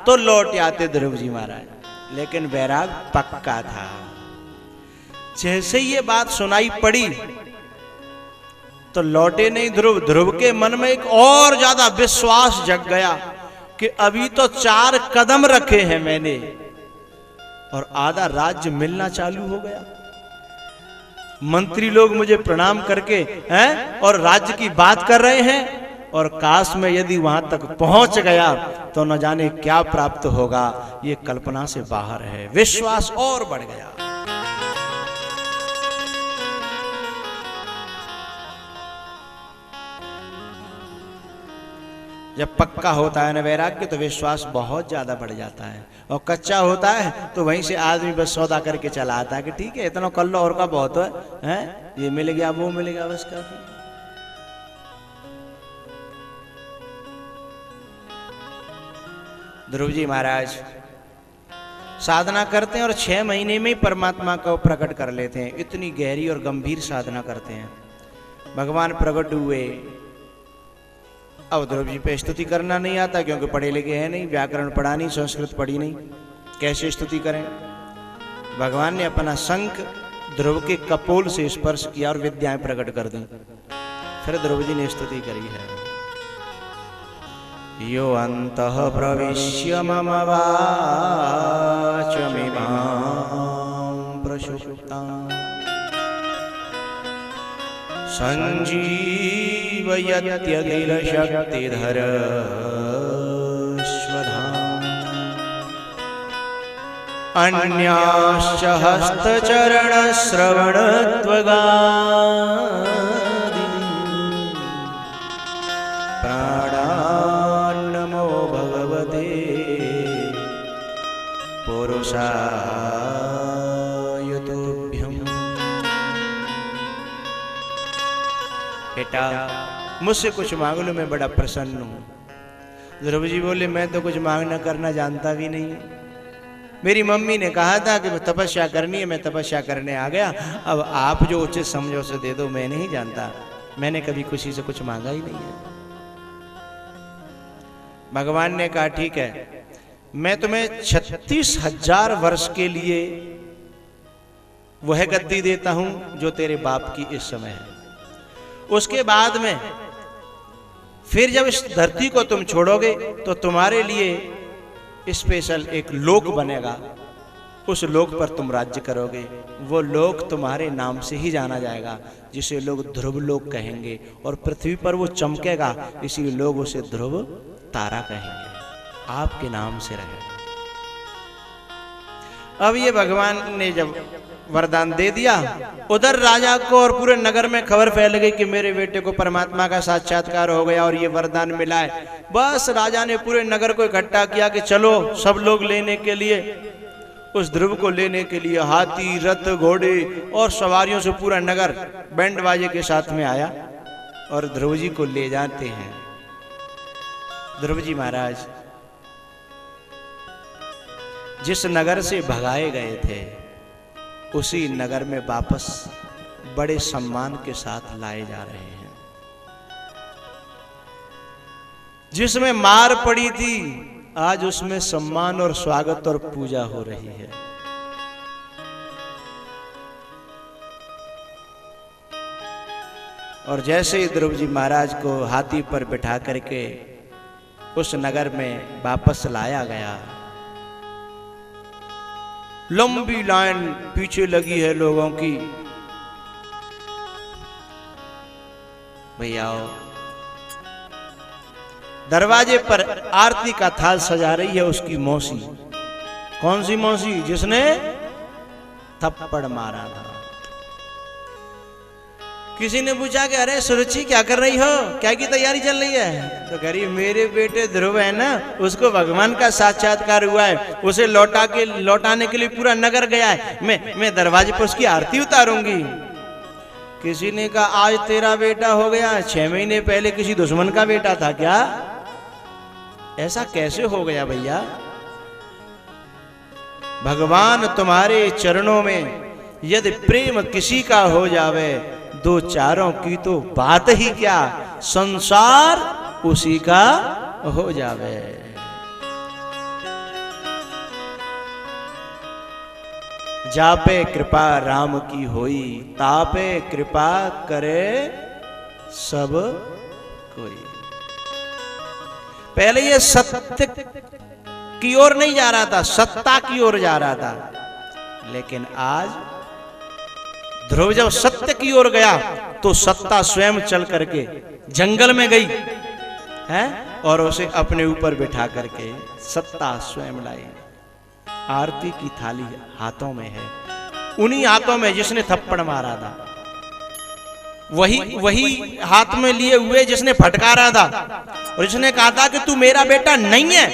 तो लौट आते ध्रुव जी महाराज, लेकिन वैराग पक्का था। जैसे ये बात सुनाई पड़ी तो लौटे नहीं ध्रुव। ध्रुव के मन में एक और ज्यादा विश्वास जग गया कि अभी तो 4 कदम रखे हैं मैंने और आधा राज्य मिलना चालू हो गया। मंत्री लोग मुझे प्रणाम करके हैं और राज्य की बात कर रहे हैं, और काश में यदि वहां तक पहुंच गया तो न जाने क्या प्राप्त होगा। ये कल्पना से बाहर है। विश्वास और बढ़ गया। जब पक्का होता है ना वैराग्य तो विश्वास बहुत ज्यादा बढ़ जाता है, और कच्चा होता है तो वहीं से आदमी बस सौदा करके चला आता है कि ठीक है इतना कर लो और का बहुत है, ये मिल गया वो मिल गया बस काफी। ध्रुव जी महाराज साधना करते हैं और 6 महीने में ही परमात्मा को प्रकट कर लेते हैं। इतनी गहरी और गंभीर साधना करते हैं। भगवान प्रकट हुए। अब ध्रुव जी पे स्तुति करना नहीं आता क्योंकि पढ़े लिखे हैं नहीं, व्याकरण पढ़ा नहीं, संस्कृत पढ़ी नहीं, कैसे स्तुति करें। भगवान ने अपना शंख ध्रुव के कपोल से स्पर्श किया और विद्याएं प्रकट कर दी। फिर ध्रुव जी ने स्तुति करी है। यो अंतः प्रविश्य मम वाचमिमां प्रसुप्तां संजीवयत्यखिल शक्तिधर स्वधाम अन्याश्च हस्तचरण श्रवणत्वगादीन् प्राणान्नमो भगवते पुरुषाय तुभ्यम्। बेटा मुझसे कुछ मांग लो, मैं बड़ा प्रसन्न हूं। ध्रुव जी बोले मैं तो कुछ मांगना करना जानता भी नहीं। मेरी मम्मी ने कहा था कि तपस्या करनी है, मैं तपस्या करने आ गया। अब आप जो उचित समझो उसे दे दो, मैं नहीं जानता। मैंने कभी किसी से कुछ मांगा ही नहीं है। भगवान ने कहा ठीक है, मैं तुम्हें 36,000 वर्ष के लिए वह गद्दी देता हूं जो तेरे बाप की इस समय है। उसके बाद में फिर जब इस धरती को तुम छोड़ोगे तो तुम्हारे लिए स्पेशल एक लोक बनेगा। उस लोक पर तुम राज्य करोगे। वो लोक तुम्हारे नाम से ही जाना जाएगा, जिसे लोग ध्रुव लोक कहेंगे, और पृथ्वी पर वो चमकेगा, इसीलिए लोग उसे ध्रुव तारा कहेंगे। आपके नाम से रहेगा। अब ये भगवान ने जब वरदान दे दिया, उधर राजा को और पूरे नगर में खबर फैल गई कि मेरे बेटे को परमात्मा का साक्षात्कार हो गया और ये वरदान मिला है। बस राजा ने पूरे नगर को इकट्ठा किया कि चलो सब लोग लेने के लिए, उस ध्रुव को लेने के लिए हाथी, रथ, घोड़े और सवारियों से पूरा नगर बैंड बाजे के साथ में आया और ध्रुव जी को ले जाते हैं। ध्रुव जी महाराज जिस नगर से भगाए गए थे उसी नगर में वापस बड़े सम्मान के साथ लाए जा रहे हैं। जिसमें मार पड़ी थी आज उसमें सम्मान और स्वागत और पूजा हो रही है। और जैसे ही ध्रुव जी महाराज को हाथी पर बिठा करके उस नगर में वापस लाया गया, लंबी लाइन पीछे लगी है लोगों की। भैया दरवाजे पर आरती का थाल सजा रही है उसकी मौसी। कौन सी मौसी? जिसने थप्पड़ मारा था। किसी ने पूछा कि अरे सुरुचि क्या कर रही हो, क्या की तैयारी चल रही है? तो कह रही मेरे बेटे ध्रुव है ना, उसको भगवान का साक्षात्कार हुआ है, उसे लौटाने के लिए पूरा नगर गया है। मैं दरवाजे पर उसकी आरती उतारूंगी। किसी ने कहा आज तेरा बेटा हो गया, 6 महीने पहले किसी दुश्मन का बेटा था क्या? ऐसा कैसे हो गया भैया? भगवान तुम्हारे चरणों में यदि प्रेम किसी का हो जावे, 2 चारों की तो बात ही क्या, संसार उसी का हो जावे। जापे कृपा राम की होई, तापे कृपा करे सब कोई। पहले ये सत्य की ओर नहीं जा रहा था, सत्ता की ओर जा रहा था, लेकिन आज ध्रुव जब सत्य की ओर गया तो सत्ता स्वयं चल करके जंगल में गई है और उसे अपने ऊपर बिठा करके सत्ता स्वयं लाई। आरती की थाली हाथों में है, उन्हीं हाथों में जिसने थप्पड़ मारा था, वही हाथ में लिए हुए जिसने फटकारा था और जिसने कहा था कि तू मेरा बेटा नहीं है,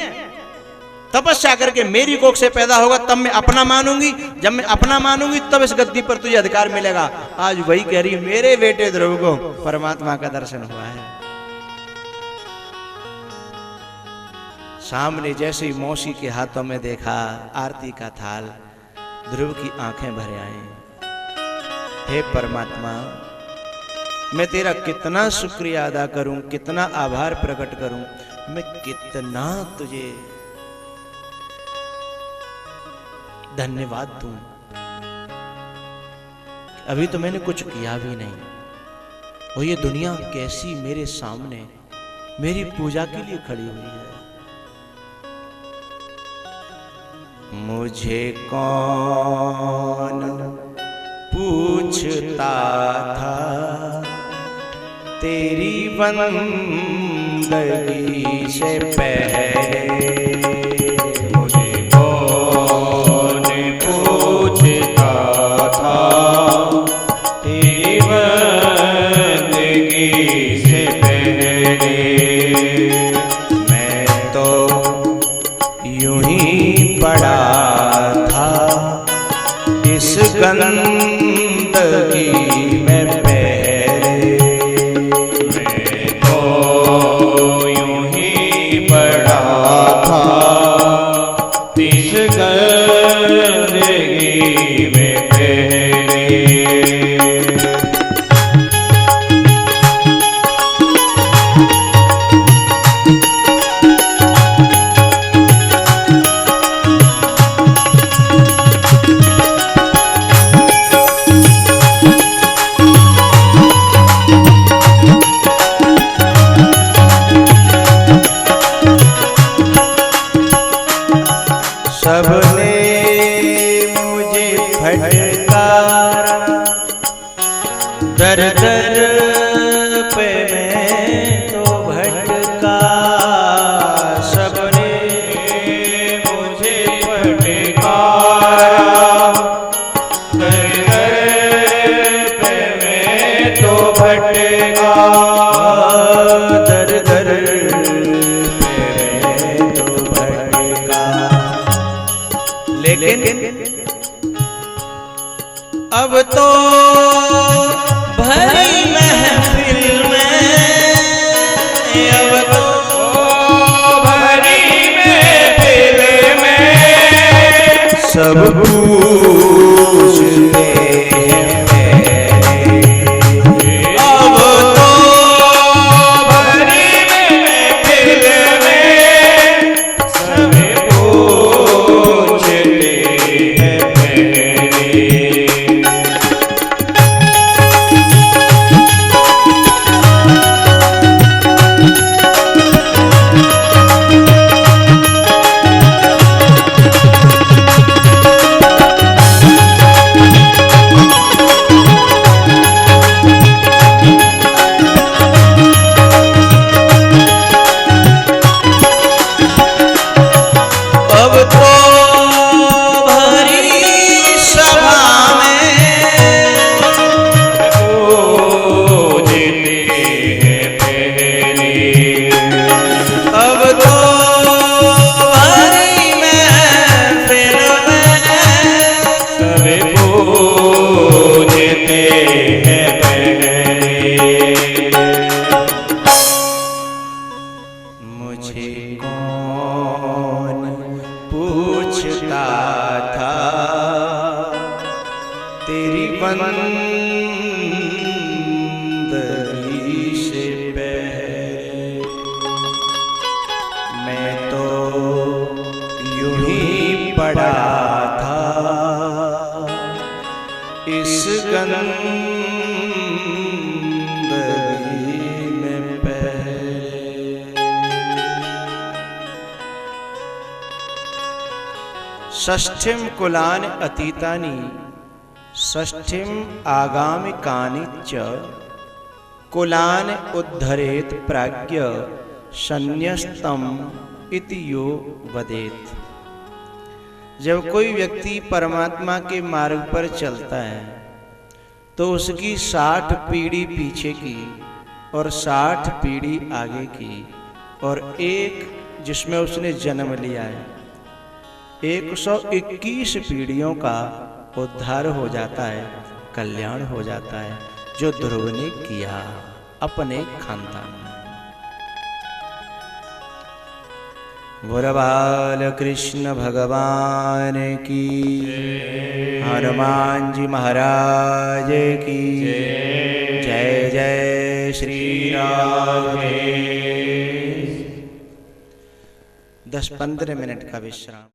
तपस्या करके मेरी कोख से पैदा होगा तब मैं अपना मानूंगी, जब मैं अपना मानूंगी तब इस गद्दी पर तुझे अधिकार मिलेगा। आज वही कह रही मेरे बेटे ध्रुव को परमात्मा का दर्शन हुआ है। सामने जैसे ही मौसी के हाथों में देखा आरती का थाल, ध्रुव की आंखें भर आई। हे परमात्मा, मैं तेरा कितना शुक्रिया अदा करूं, कितना आभार प्रकट करूं, मैं कितना तुझे धन्यवाद दूं। अभी तो मैंने कुछ किया भी नहीं और ये दुनिया कैसी मेरे सामने मेरी पूजा के लिए खड़ी हुई है। मुझे कौन पूछता था तेरी बंदगी से पहले, मुझे कौन पूछता था तेरी बंदगी से पहले, मैं तो यूं ही पड़ा था इस गंदगी में पहले, मैं तो यूं ही पड़ा था इस गंदगी में पहले। सबने मुझे फटकारा, दर दर पे मैं तो भटका। सबने मुझे फटकारा, दर दर पे मैं तो भटका, दर दर पे मैं तो भटका। लेकिन अब तो भरी महफिल में, अब तो भरी महफिल में सब पूछते हैं मेरे। अब तो भरी महफिल में सब पूछते हैं मेरे। षष्ठिम कुलानि अतीतानि षष्ठिम आगामिकानि च कुलानि उद्धरेत प्राज्ञ संन्यस्तम इति यो वदेत। जब कोई व्यक्ति परमात्मा के मार्ग पर चलता है तो उसकी 60 पीढ़ी पीछे की और 60 पीढ़ी आगे की और एक जिसमें उसने जन्म लिया है 121 पीढ़ियों का उद्धार हो जाता है, कल्याण हो जाता है, जो ध्रुव ने किया अपने खानदान में। बोल कृष्ण भगवान की, हनुमान जी महाराज की जय। जय श्री राम। 10-15 मिनट का विश्राम।